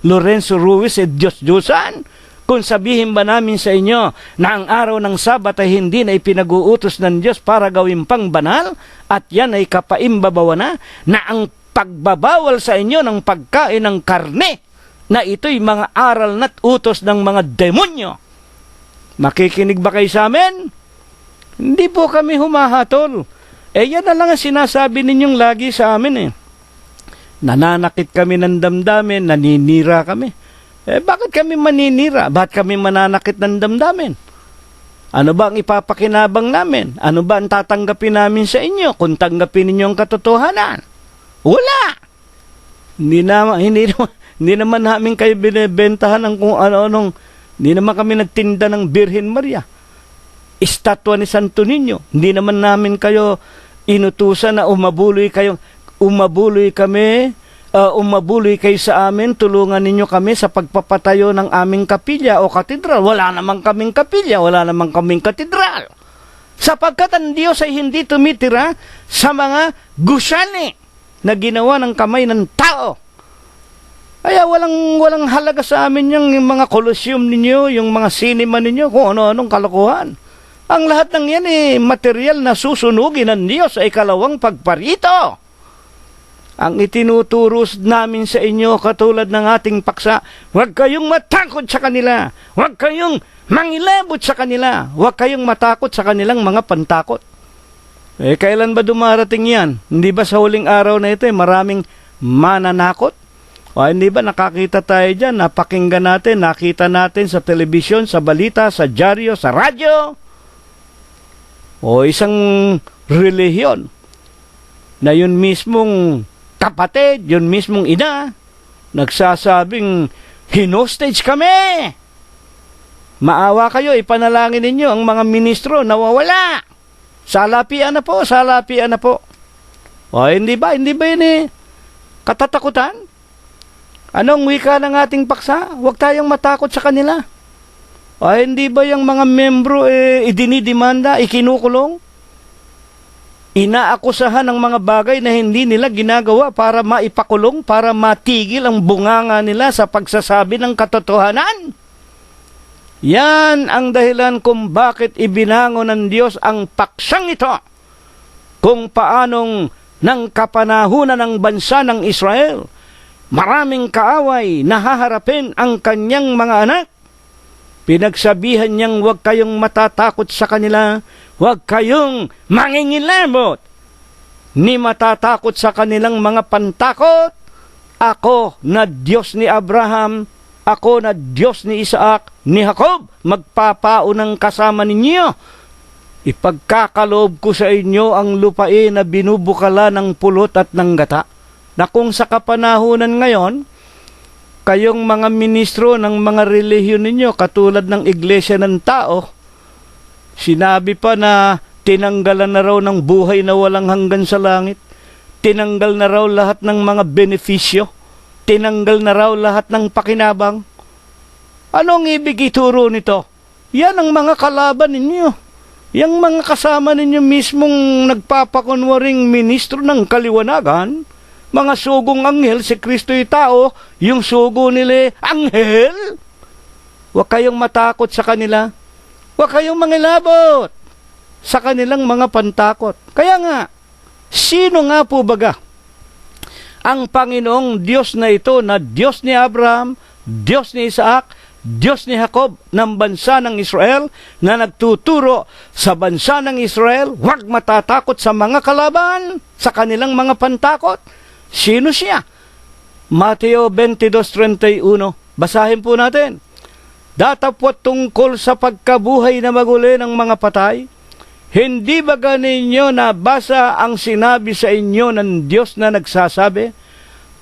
Lorenzo Ruiz Diyos-Diyosan? Kung sabihin ba namin sa inyo na ang araw ng Sabat ay hindi na ipinag-uutos ng Diyos para gawin pang banal at yan ay kapaimbabawa na ang pagbabawal sa inyo ng pagkain ng karne na ito'y mga aral na't utos ng mga demonyo. Makikinig ba kayo sa amin? Hindi po kami humahatol. Yan na lang ang sinasabi ninyong lagi sa amin Nananakit kami ng damdamin, naninira kami. Bakit kami maninira? Bakit kami mananakit ng damdamin? Ano ba ang ipapakinabang namin? Ano ba ang tatanggapin namin sa inyo kung tanggapin ninyo ang katotohanan? Wala! Hindi naman namin kayo binibentahan ng kung ano-anong, hindi naman kami nagtinda ng Birhen Maria. Estatwa ni Santo Niño. Hindi naman namin kayo inutusan na umabuloy kayo sa amin, tulungan ninyo kami sa pagpapatayo ng aming kapilya o katedral. Wala namang kaming kapilya, wala namang kaming katedral. Sapagkat ang Diyos ay hindi tumitira sa mga gusali na ginawa ng kamay ng tao. Kaya walang halaga sa amin yung mga Colosseum ninyo, yung mga cinema ninyo, kung ano-anong kalokohan. Ang lahat ng yan material na susunugin ng Diyos ay ikalawang pagparito. Ang itinuturo namin sa inyo katulad ng ating paksa, huwag kayong matakot sa kanila. Huwag kayong mangilabot sa kanila. Huwag kayong matakot sa kanilang mga pantakot. Kailan ba dumarating yan? Hindi ba sa huling araw na ito maraming mananakot? O hindi ba nakakita tayo dyan, napakinggan natin, nakita natin sa telebisyon, sa balita, sa dyaryo, sa radyo? O isang relihiyon na yun mismong kapatid, yun mismong ina, nagsasabing, hinostage kami. Maawa kayo, ipanalangin ninyo ang mga ministro nawawala. Salapian na po, salapian na po. O hindi ba yun katatakutan? Anong wika ng ating paksa? Huwag tayong matakot sa kanila. O hindi ba yung mga membro idinidimanda, ikinukulong? Inaakusahan ng mga bagay na hindi nila ginagawa para maipakulong, para matigil ang bunganga nila sa pagsasabi ng katotohanan. Yan ang dahilan kung bakit ibinangon ng Diyos ang paksang ito. Kung paanong ng kapanahunan ng bansa ng Israel, maraming kaaway na haharapin ang kanyang mga anak. Pinagsabihan niyang huwag kayong matatakot sa kanila, huwag kayong mangingilabot, ni matatakot sa kanilang mga pantakot. Ako na Diyos ni Abraham, ako na Diyos ni Isaac, ni Jacob, magpapaunang kasama ninyo. Ipagkakaloob ko sa inyo ang lupain na binubukala ng pulot at ng gata, na kung sa kapanahunan ngayon, kayong mga ministro ng mga relihiyon ninyo, katulad ng iglesia ng tao, sinabi pa na tinanggalan na raw ng buhay na walang hanggan sa langit, tinanggal na raw lahat ng mga benepisyo, tinanggal na raw lahat ng pakinabang. Anong ibig ituro nito? Yan ang mga kalaban ninyo. Yang mga kasama ninyo mismong nagpapakunwaring ministro ng kaliwanagan, mga sugong anghel, si Kristo'y tao, yung sugo nila anghel. Huwag kayong matakot sa kanila. Huwag kayong mangilabot sa kanilang mga pantakot. Kaya nga, sino nga po baga ang Panginoong Diyos na ito, na Diyos ni Abraham, Diyos ni Isaac, Diyos ni Jacob ng bansa ng Israel na nagtuturo sa bansa ng Israel, huwag matatakot sa mga kalaban, sa kanilang mga pantakot. Sino siya? Mateo 22:31. Basahin po natin. Datapwat tungkol sa pagkabuhay na maguli ng mga patay, hindi ba ninyo nabasa ang sinabi sa inyo ng Diyos na nagsasabi,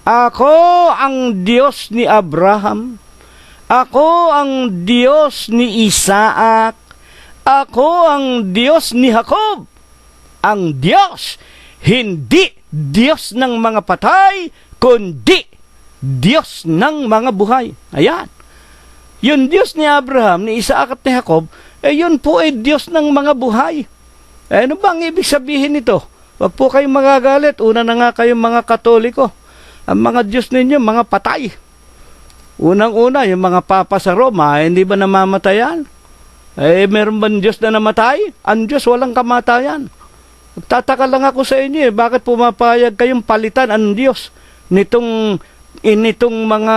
ako ang Diyos ni Abraham, ako ang Diyos ni Isaac, ako ang Diyos ni Jacob. Ang Diyos, hindi Diyos ng mga patay, kundi Diyos ng mga buhay. Ayan. Yung Diyos ni Abraham, ni Isaac at ni Jacob, yun po ay Diyos ng mga buhay. Ano ba ang ibig sabihin nito? Huwag po kayong magagalit. Una na nga kayong mga Katoliko. Ang mga Diyos ninyo, mga patay. Unang-una, yung mga papa sa Roma, hindi ba namamatayan? Meron ba Diyos na namatay? Ang Diyos, walang kamatayan. Tataka lang ako sa inyo, bakit pumapayag kayong palitan ang Diyos nitong mga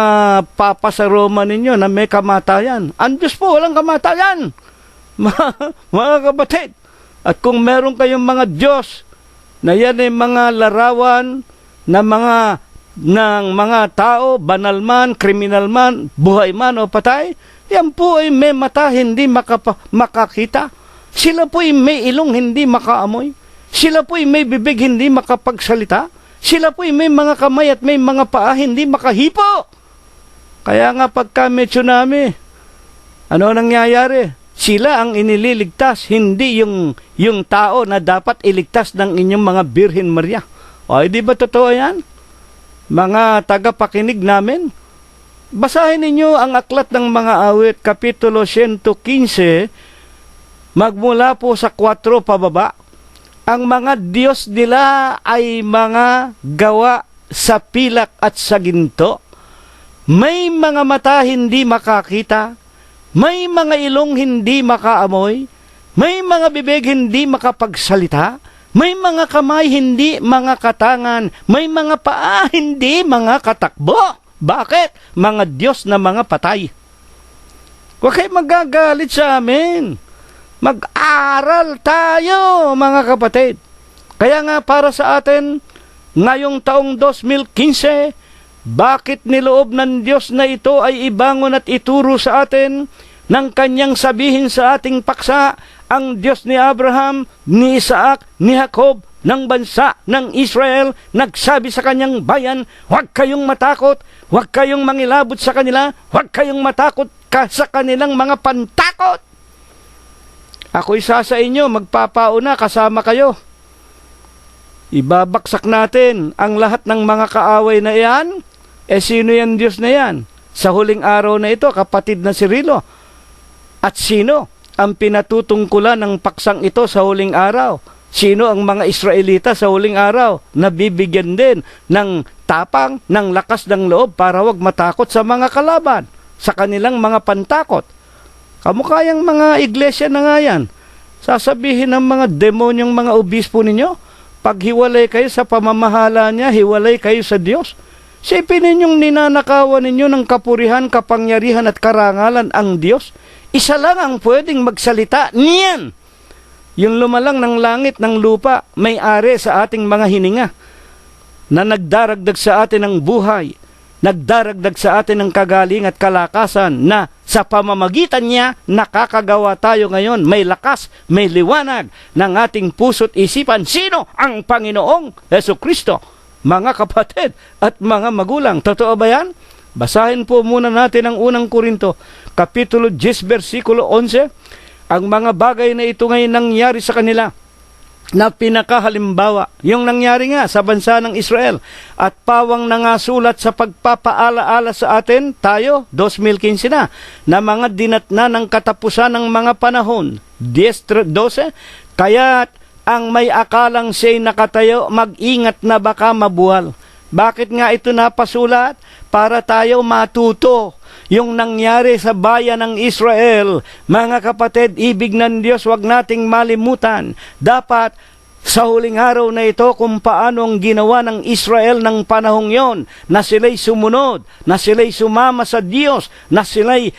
papa sa Roma ninyo na may kamatayan? Ang Diyos po, walang kamatayan. Mga kapatid. At kung meron kayong mga Diyos na yan ay mga larawan na ng mga tao, banal man, kriminal man, buhay man o patay, yan po ay may mata hindi makakita. Sila po ay may ilong hindi makaamoy. Sila po ay may bibig hindi makapagsalita. Sila po ay may mga kamay at may mga paa hindi makahipo. Kaya nga pagka may tsunami, ano nangyayari? Sila ang inililigtas, hindi yung tao na dapat iligtas ng inyong mga Birhen Maria. O, di ba totoo yan? Mga tagapakinig namin, basahin ninyo ang aklat ng mga awit, Kapitulo 115, magmula po sa 4 pababa. Ang mga Diyos nila ay mga gawa sa pilak at sa ginto. May mga mata hindi makakita, may mga ilong hindi makaamoy, may mga bibig hindi makapagsalita, may mga kamay hindi mga katangan, may mga paa hindi mga katakbo. Bakit? Mga Diyos na mga patay. Huwag kayo magagalit sa amin. Mag-aral tayo, mga kapatid. Kaya nga para sa atin, ngayong taong 2015, bakit niloob ng Diyos na ito ay ibangon at ituro sa atin ng kanyang sabihin sa ating paksa, ang Diyos ni Abraham, ni Isaac, ni Jacob, ng bansa ng Israel, nagsabi sa kanyang bayan, huwag kayong matakot, huwag kayong mangilabot sa kanila, huwag kayong matakot sa kanilang mga pantakot. Ako isa sa inyo, magpapauna kasama kayo. Ibabaksak natin ang lahat ng mga kaaway na iyan. Sino yan Diyos na yan? Sa huling araw na ito, kapatid na si Rilo. At sino ang pinatutungkulan ng paksang ito sa huling araw? Sino ang mga Israelita sa huling araw na bibigyan din ng tapang, ng lakas ng loob para wag matakot sa mga kalaban, sa kanilang mga pantakot? Kamukayang mga iglesia na nga yan. Sasabihin ng mga demonyong mga obispo ninyo, paghiwalay kayo sa pamamahala niya, hiwalay kayo sa Diyos. Sipin ninyong ninanakawan ninyo ng kapurihan, kapangyarihan at karangalan ang Diyos. Isa lang ang pwedeng magsalita niyan. Yung lumalang ng langit ng lupa, may-ari sa ating mga hininga, na nagdaragdag sa atin ng buhay, nagdaragdag sa atin ng kagaling at kalakasan, na sa pamamagitan niya, nakakagawa tayo ngayon, may lakas, may liwanag ng ating puso't isipan. Sino? Ang Panginoong Jesucristo. Mga kapatid at mga magulang, totoo ba yan? Basahin po muna natin ang unang Korinto, Kapitulo 10, versikulo 11. Ang mga bagay na ito ngayon nangyari sa kanila na pinakahalimbawa, yung nangyari nga sa bansa ng Israel, at pawang nangasulat sa pagpapaalaala sa atin, tayo, 2015 na mga dinatna ng katapusan ng mga panahon, 10:12, kaya't ang may akalang siya'y nakatayo, mag-ingat na baka mabuwal. Bakit nga ito napasulat? Para tayo matuto yung nangyari sa bayan ng Israel. Mga kapatid, ibig ng Diyos, wag nating malimutan. Dapat sa huling araw na ito kung paano ang ginawa ng Israel ng panahong yon, na sila'y sumunod, na sila'y sumama sa Diyos, na sila'y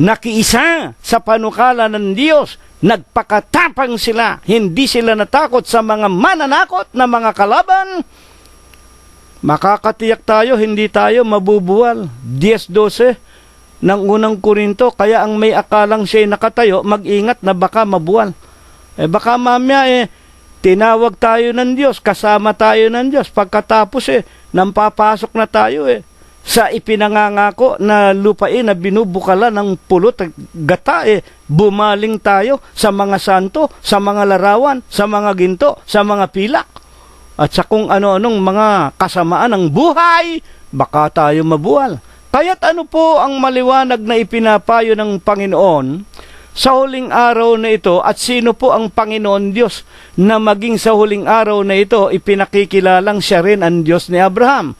nakiisa sa panukala ng Diyos. Nagpakatapang sila, hindi sila natakot sa mga mananakot na mga kalaban. Makakatiyak tayo, hindi tayo mabubuwal. 10:12 ng unang Korinto, kaya ang may akalang siya'y nakatayo, mag-ingat na baka mabuwal. Baka mamaya tinawag tayo ng Diyos, kasama tayo ng Diyos, pagkatapos nang papasok na tayo sa ipinangangako na lupain na binubukala ng pulot at gata, bumaling tayo sa mga santo, sa mga larawan, sa mga ginto, sa mga pilak, at sa kung ano-anong mga kasamaan ng buhay, baka tayo mabuwal. Kaya't ano po ang maliwanag na ipinapayo ng Panginoon sa huling araw na ito, at sino po ang Panginoon Diyos na maging sa huling araw na ito ipinakikilalang siya rin ang Diyos ni Abraham?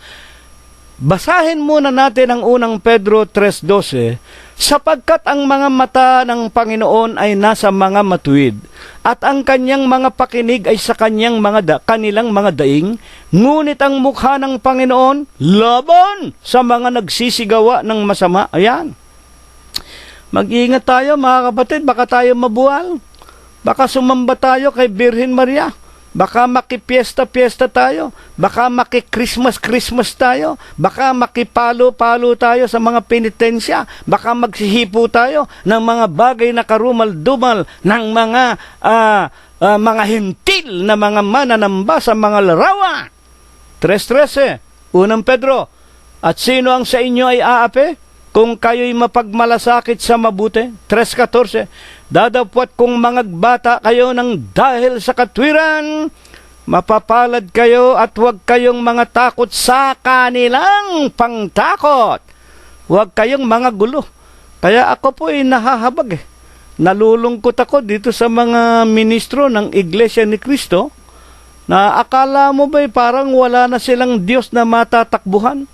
Basahin muna natin ang unang Pedro 3:12, sapagkat ang mga mata ng Panginoon ay nasa mga matuwid, at ang kanyang mga pakinig ay sa kanilang mga daing, ngunit ang mukha ng Panginoon laban sa mga nagsisigawa ng masama. Ayan. Mag-ingat tayo mga kapatid, baka tayo mabuwal. Baka sumamba tayo kay Birhen Maria. Baka makipiesta-piesta tayo. Baka maki-Christmas tayo. Baka makipalo-palo tayo sa mga penitensya. Baka magsihipo tayo ng mga bagay na karumal-dumal ng mga hentil na mga mananamba sa mga larawan. 3:13, unang Pedro, at sino ang sa inyo ay aapi kung kayo'y mapagmalasakit sa mabuti? 3:14, dadapwat kung mangagbata kayo ng dahil sa katwiran, mapapalad kayo at huwag kayong mga takot sa kanilang pangtakot. Huwag kayong mga gulo. Kaya ako po ay nahahabag Nalulungkot ako dito sa mga ministro ng Iglesia ni Cristo na akala mo ba'y parang wala na silang Diyos na matatakbuhan?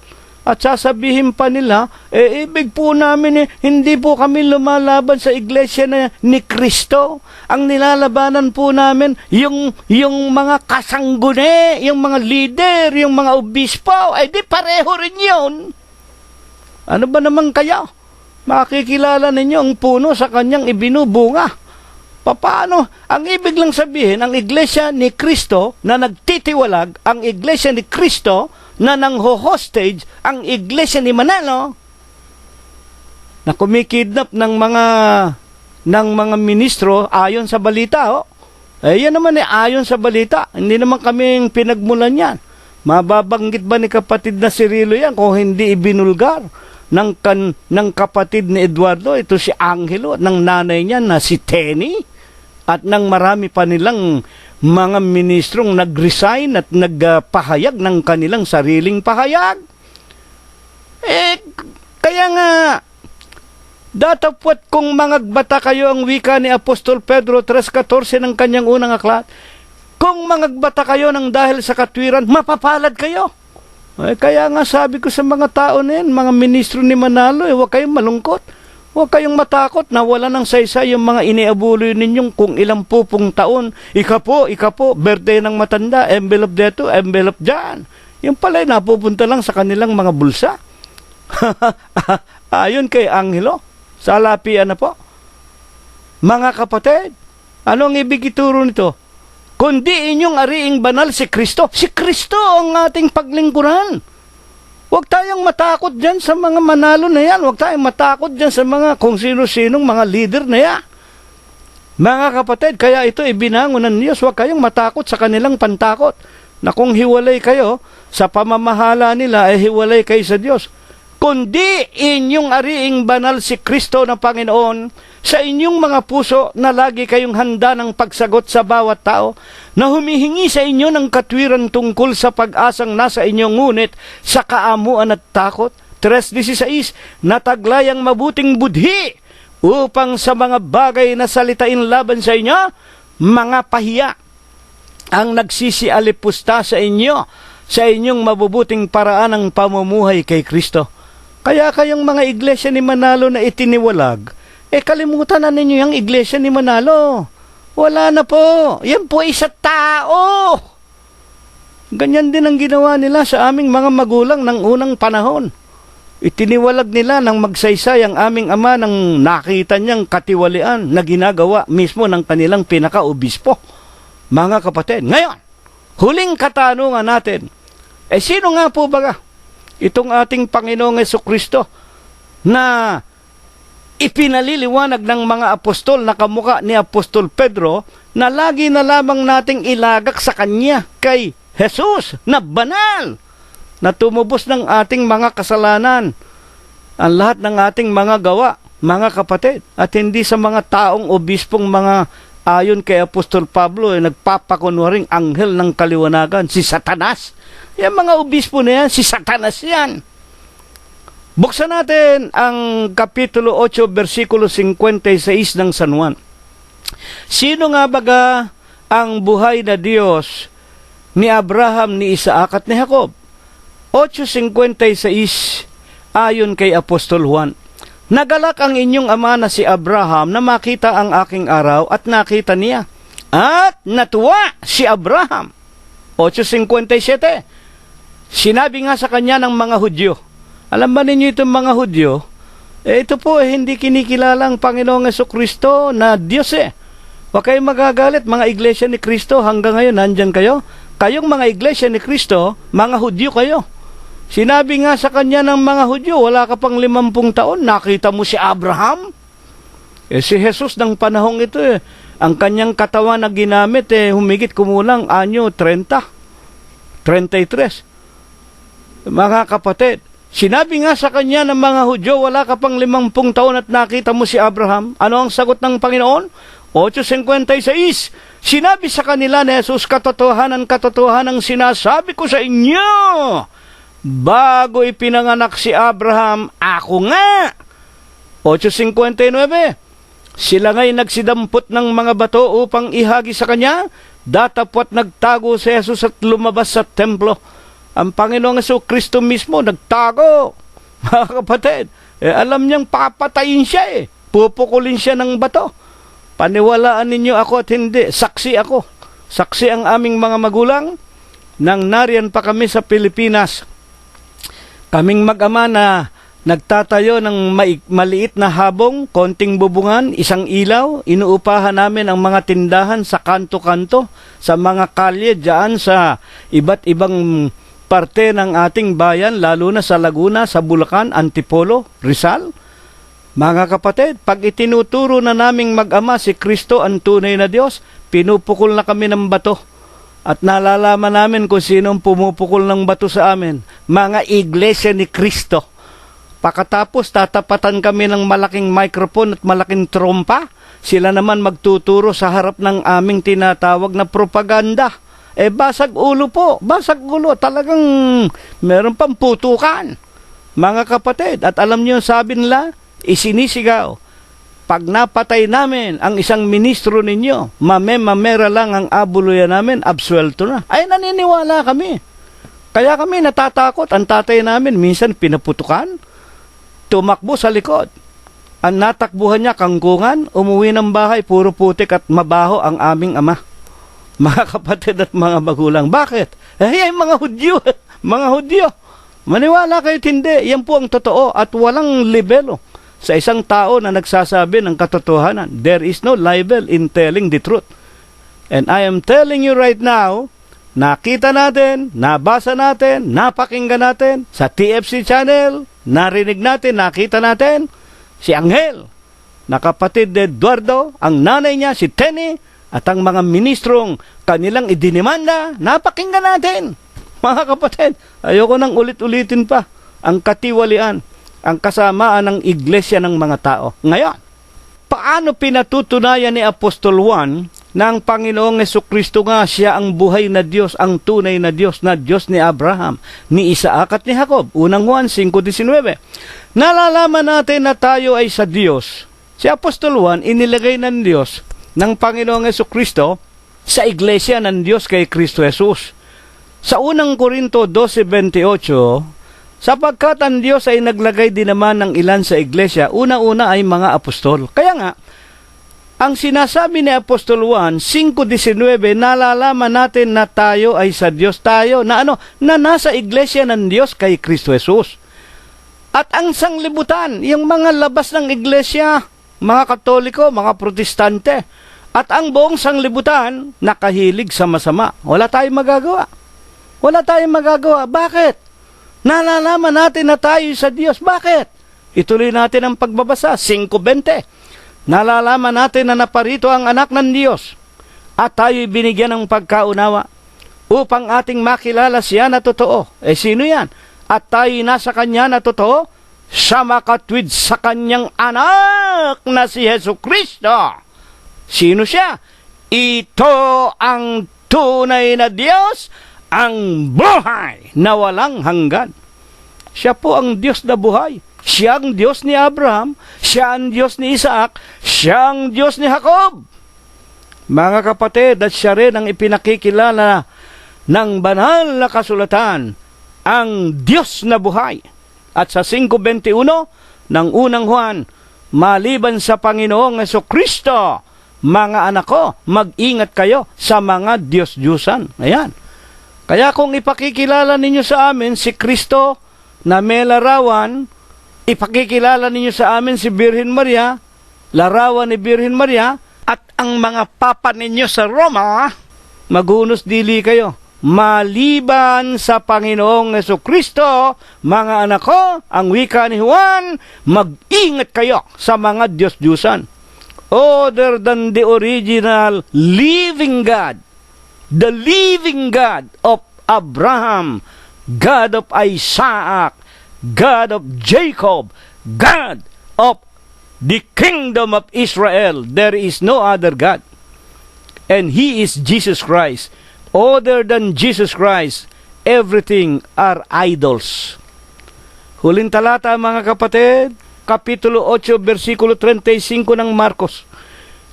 At sasabihin pa nila, ibig po namin hindi po kami lumalaban sa iglesia ni Kristo. Ang nilalabanan po namin, yung mga kasangguni, yung mga leader, yung mga obispo, di pareho rin yun. Ano ba naman kaya? Makikilala ninyo ang puno sa kanyang ibinubunga. Paano? Ang ibig lang sabihin, ang iglesia ni Kristo na nagtitiwalag, ang iglesia ni Kristo na nang-hostage, ang iglesia ni Manalo na kumikidnap ng mga ministro ayon sa balita. Yan naman ayon sa balita. Hindi naman kami pinagmulan yan. Mababanggit ba ni kapatid na Cirilo yan kung hindi ibinulgar ng kapatid ni Eduardo, ito si Angelo, at ng nanay niya na si Tenny, at ng marami pa nilang mga ministrong nag-resign at nagpahayag ng kanilang sariling pahayag. Kaya nga, datapwat kung mangagbata kayo ang wika ni Apostol Pedro 3:14 ng kanyang unang aklat, kung mangagbata kayo ng dahil sa katwiran, mapapalad kayo. Kaya nga sabi ko sa mga tao na yan, mga ministro ni Manalo, huwag kayong malungkot. Huwag kayong matakot na wala ng saysay yung mga iniabuloy ninyong kung ilang pupong taon. Ika po, birthday ng matanda, envelope dito, envelope dyan. Yung pala'y napupunta lang sa kanilang mga bulsa. Ayon kay Angelo, sa lapian na po. Mga kapatid, anong ibig ituro nito? Kundi inyong ariing banal si Kristo. Si Kristo ang ating paglingkuran. Huwag tayong matakot dyan sa mga Manalo na yan. Huwag tayong matakot dyan sa mga kung sino-sinong mga leader na yan. Mga kapatid, kaya ito ibinangon ng Diyos. Huwag kayong matakot sa kanilang pantakot. Na kung hiwalay kayo sa pamamahala nila, hiwalay kayo sa Diyos. Kundi inyong ariing banal si Kristo na Panginoon sa inyong mga puso na lagi kayong handa ng pagsagot sa bawat tao na humihingi sa inyo ng katwiran tungkol sa pag-asang nasa inyo, ngunit sa kaamuan at takot. 3:16, nataglay ang mabuting budhi upang sa mga bagay na salitain laban sa inyo, mga pahiya ang nagsisialipusta sa inyo sa inyong mabubuting paraan ng pamumuhay kay Kristo. Kaya kayong mga iglesia ni Manalo na itiniwalag, kalimutan na ninyo yung iglesia ni Manalo. Wala na po. Yan po ay sa tao. Ganyan din ang ginawa nila sa aming mga magulang ng unang panahon. Itiniwalag nila ng magsaysay ang aming ama nang nakita niyang katiwalian na ginagawa mismo ng kanilang pinaka-obispo. Mga kapatid, ngayon, huling katanungan natin, sino nga po ba itong ating Panginoong Jesucristo na ipinaliliwanag ng mga apostol na kamukha ni Apostol Pedro na lagi na lamang nating ilagak sa kanya kay Jesus na banal, na tumubos ng ating mga kasalanan, ang lahat ng ating mga gawa, mga kapatid, at hindi sa mga taong obispong mga ayon kay Apostol Pablo, nagpapakunwaring anghel ng kaliwanagan, si Satanas. Yung mga obispo na yan, si Satanas yan. Buksan natin ang Kapitulo 8, versikulo 56 ng San Juan. Sino nga baga ang buhay na Diyos ni Abraham, ni Isaac at ni Jacob? 8:56 ayon kay Apostol Juan. Nagalak ang inyong ama na si Abraham na makita ang aking araw at nakita niya. At natuwa si Abraham. 8:57. Sinabi nga sa kanya ng mga Hudyo. Alam ba ninyo itong mga Hudyo? Ito po hindi kinikilalang Panginoong Jesucristo na Diyos Huwag kayong magagalit, mga iglesia ni Kristo, hanggang ngayon nandyan kayo. Kayong mga iglesia ni Kristo, mga Hudyo kayo. Sinabi nga sa kanya ng mga Hudyo, wala ka pang 50 taon, nakita mo si Abraham? Si Jesus ng panahong ito ang kanyang katawan na ginamit humigit kumulang anyo 30, 33. Mga kapatid, sinabi nga sa kanya ng mga Hudyo, wala ka pang 50 taon at nakita mo si Abraham. Ano ang sagot ng Panginoon? 8:56. Sinabi sa kanila ni Jesus, katotohanan sinasabi ko sa inyo, bago ipinanganak si Abraham, ako nga. 8:59. Sila nga'y nagsidampot ng mga bato upang ihagi sa kanya, datapwat nagtago si Jesus at lumabas sa templo. Ang Panginoong Jesucristo mismo nagtago. Mga kapatid, alam niyang papatayin siya pupukulin siya ng bato. Paniwalaan ninyo ako at hindi, saksi ako. Saksi ang aming mga magulang nang nariyan pa kami sa Pilipinas. Kaming mag-ama na nagtatayo ng maliit na habong, konting bubungan, isang ilaw, inuupahan namin ang mga tindahan sa kanto-kanto, sa mga kalye dyan sa iba't ibang parte ng ating bayan, lalo na sa Laguna, sa Bulacan, Antipolo, Rizal. Mga kapatid, pag itinuturo na naming mag-ama si Kristo ang tunay na Diyos, pinupukol na kami ng bato. At nalalaman namin kung sinong pumupukol ng bato sa amin. Mga iglesia ni Kristo. Pakatapos, tatapatan kami ng malaking microphone at malaking trompa. Sila naman magtuturo sa harap ng aming tinatawag na propaganda. Basag ulo po. Basag ulo. Talagang meron pang putukan. Mga kapatid, at alam niyo sabi nila, isinisigaw, pag napatay namin ang isang ministro ninyo, mamera lang ang abuluyan namin, absuelto na. Ay, naniniwala kami. Kaya kami natatakot. Ang tatay namin, minsan pinaputukan, tumakbo sa likod. Ang natakbuhan niya, kangkungan, umuwi ng bahay, puro putik at mabaho ang aming ama. Mga kapatid at mga magulang. Bakit? Ay, mga Hudyo. Mga Hudyo. Maniwala kayo hindi. Yan po ang totoo at walang libelo sa isang tao na nagsasabi ng katotohanan. There is no libel in telling the truth. And I am telling you right now, nakita natin, nabasa natin, napakinggan natin sa TFC channel, narinig natin, nakita natin, si Angel, na kapatid ni Eduardo, ang nanay niya, si Tenny, at ang mga ministrong kanilang idinimanda, napakinggan natin. Mga kapatid, ayoko nang ulit-ulitin pa ang katiwalian, ang kasamaan ng iglesia ng mga tao. Ngayon, paano pinatutunayan ni Apostol Juan na ang Panginoong Jesucristo nga siya ang buhay na Diyos, ang tunay na Diyos ni Abraham, ni Isaac at ni Jacob? Unang Juan 5:19. Nalalaman natin na tayo ay sa Diyos. Si Apostol Juan, inilagay ng Diyos, ng Panginoong Jesucristo, sa iglesia ng Diyos kay Kristo Jesus. Sa unang Korinto 12:28, sapagkat ang Diyos ay naglagay din naman ng ilan sa iglesia, una-una ay mga apostol. Kaya nga, Ang sinasabi ni Apostol Juan 5:19, nalalaman natin na tayo ay sa Diyos tayo, na nasa iglesia ng Diyos kay Kristo Jesus. At ang sanglibutan, yung mga labas ng iglesia, mga Katoliko, mga Protestante, at ang buong sanglibutan, nakahilig sa masama. Wala tayong magagawa. Wala tayong magagawa. Bakit? Nalalaman natin na tayo sa Diyos. Bakit? Ituloy natin ang pagbabasa, 5:20. Nalalaman natin na naparito ang anak ng Diyos at tayo'y binigyan ng pagkaunawa upang ating makilala siya na totoo. Sino yan? At tayo'y nasa kanya na totoo sa makatwid sa kanyang anak na si Jesu Kristo. Sino siya? Ito ang tunay na Diyos, ang buhay na walang hanggan. Siya po ang Diyos na buhay. Siya ang Diyos ni Abraham, siya ang Diyos ni Isaac, siya ang Diyos ni Jacob. Mga kapatid, at siya rin ang ipinakikilala ng banal na kasulatan, ang Diyos na buhay. At sa 5:21 ng unang Juan, maliban sa Panginoong Jesucristo, mga anak ko, mag-ingat kayo sa mga Diyos-Diyusan. Ayan. Kaya kung ipakikilala ninyo sa amin si Kristo na may larawan, ipakikilala ninyo sa amin si Birhen Maria, larawan ni Birhen Maria, at ang mga papa ninyo sa Roma, maghunos dili kayo. Maliban sa Panginoong Jesucristo, mga anak ko, ang wika ni Juan, mag-ingat kayo sa mga Diyos-Diyusan. Other than the original living God, the living God of Abraham, God of Isaac, God of Jacob, God of the kingdom of Israel. There is no other God. And He is Jesus Christ. Other than Jesus Christ, everything are idols. Huling talata, mga kapatid, Kapitulo 8, versikulo 35 ng Marcos.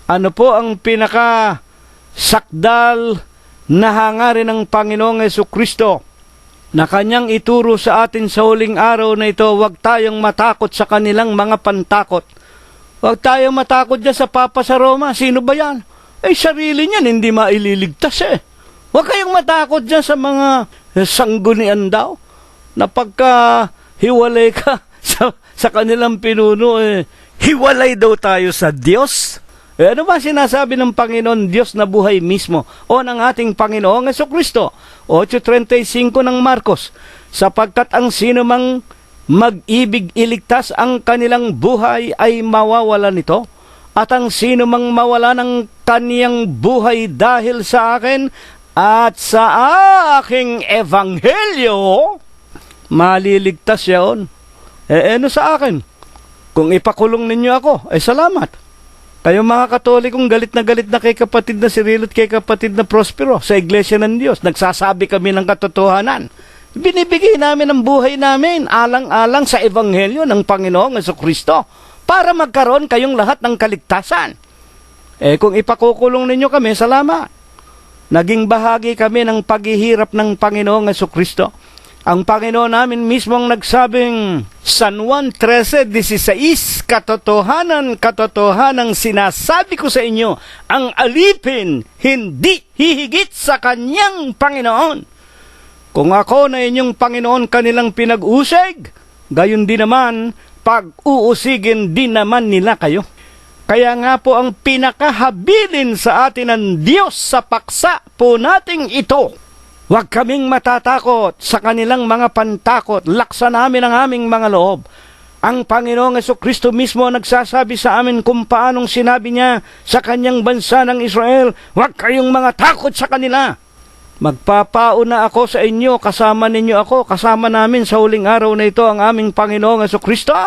Ano po ang pinaka-sakdal na hangarin ng Panginoong Jesucristo na kanyang ituro sa atin sa huling araw na ito? Huwag tayong matakot sa kanilang mga pantakot. Huwag tayong matakot dyan sa Papa sa Roma. Sino ba yan? Sarili niyan, hindi maililigtas Huwag kayong matakot dyan sa mga sanggunian daw, na pagka hiwalay ka sa kanilang pinuno, hiwalay daw tayo sa Diyos. Ano ba sinasabi ng Panginoon Diyos na buhay mismo o ng ating Panginoong Jesucristo? 8:35 ng Marcos, sapagkat ang sino mang mag-ibig iligtas ang kanilang buhay ay mawawala nito, at ang sino mang mawala ng kaniyang buhay dahil sa akin at sa aking ebanghelyo, maliligtas yun. Ano sa akin? Kung ipakulong ninyo ako, salamat. Kayo mga Katolikong galit na kay kapatid na Cirilo at kay kapatid na Prospero sa Iglesia ng Diyos. Nagsasabi kami ng katotohanan. Binibigay namin ang buhay namin alang-alang sa ebanghelyo ng Panginoong Jesucristo para magkaroon kayong lahat ng kaligtasan. Kung ipakukulong ninyo kami, salamat. Naging bahagi kami ng paghihirap ng Panginoong Jesucristo. Ang Panginoon namin mismo ang nagsabing, San Juan 13:16, katotohanan sinasabi ko sa inyo, ang alipin hindi hihigit sa kanyang Panginoon. Kung ako na inyong Panginoon kanilang pinag-usig, gayon din naman, pag-uusigin din naman nila kayo. Kaya nga po ang pinakahabilin sa atin ng Diyos sa paksa po nating ito. Huwag kaming matatakot sa kanilang mga pantakot. Laksa namin ang aming mga loob. Ang Panginoong Jesucristo mismo nagsasabi sa amin kung paanong sinabi niya sa kanyang bansa ng Israel, huwag kayong mga takot sa kanila. Magpapauna ako sa inyo, kasama ninyo ako, kasama namin sa huling araw na ito ang aming Panginoong Jesucristo.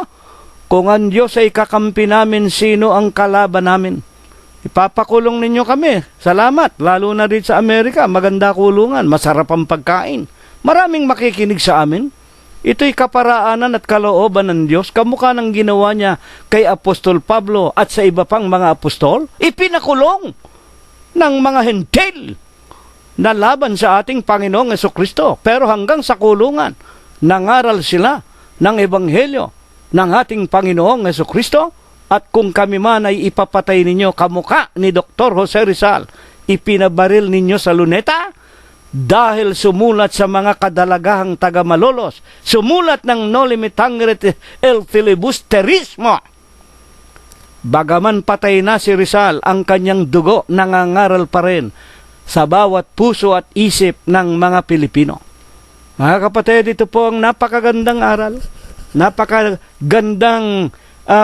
Kung ang Diyos ay kakampi namin, sino ang kalaban namin? Ipapakulong ninyo kami. Salamat. Lalo na rin sa Amerika, maganda kulungan, masarap ang pagkain. Maraming makikinig sa amin. Ito'y kaparaanan at kalooban ng Diyos, kamukha ng ginawa niya kay Apostol Pablo at sa iba pang mga apostol. Ipinakulong ng mga hentil na laban sa ating Panginoong Jesucristo. Pero hanggang sa kulungan, nangaral sila ng ebanghelyo ng ating Panginoong Jesucristo At kung kami man ay ipapatay ninyo kamuka ni Dr. Jose Rizal, ipinabaril ninyo sa luneta dahil sumulat sa mga kadalagahang taga-Malolos, sumulat ng no limitangere el filibusterismo. Bagaman patay na si Rizal, ang kanyang dugo nangangaral pa rin sa bawat puso at isip ng mga Pilipino. Mga kapatid, ito po ang napakagandang aral, napakagandang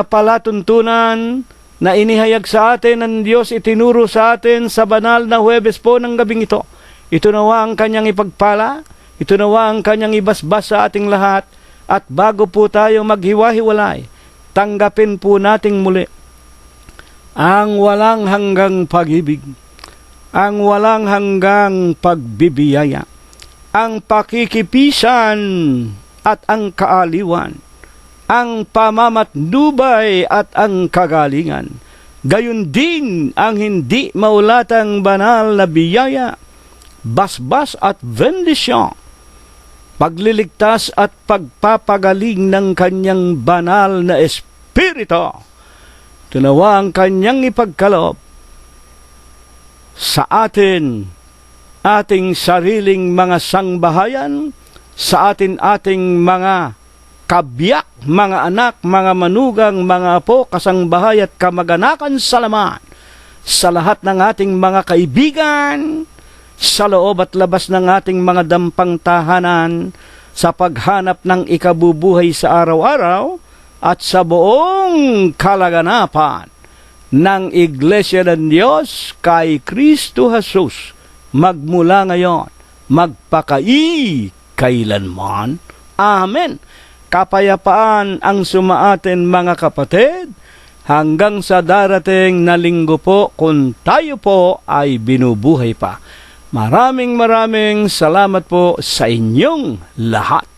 palatuntunan na inihayag sa atin ng Diyos, itinuro sa atin sa banal na Huwebes po ng gabing ito. Ito nawa ang kanyang ipagpala, ito nawa ang kanyang ibasbas sa ating lahat, at bago po tayo maghiwa-hiwalay, tanggapin po nating muli ang walang hanggang pag-ibig, ang walang hanggang pagbibiyaya, ang pakikipisan at ang kaaliwan, ang pamamatnubay at ang kagalingan. Gayon din ang hindi maulatang banal na biyaya, basbas at bendisyon, pagliligtas at pagpapagaling ng kanyang banal na espiritu. Tunawa ang kanyang ipagkaloob sa atin, ating sariling mga sangbahayan, sa ating mga kabiyak, mga anak, mga manugang, mga apo, kasangbahay at kamag-anakan sa laman, sa lahat ng ating mga kaibigan, sa loob at labas ng ating mga dampang tahanan, sa paghanap ng ikabubuhay sa araw-araw, at sa buong kalaganapan ng Iglesia ng Diyos kay Kristo Jesus, magmula ngayon, magpakai-kailanman. Amen. Kapayapaan ang sumaatin mga kapatid, hanggang sa darating na linggo po kung tayo po ay binubuhay pa. Maraming salamat po sa inyong lahat.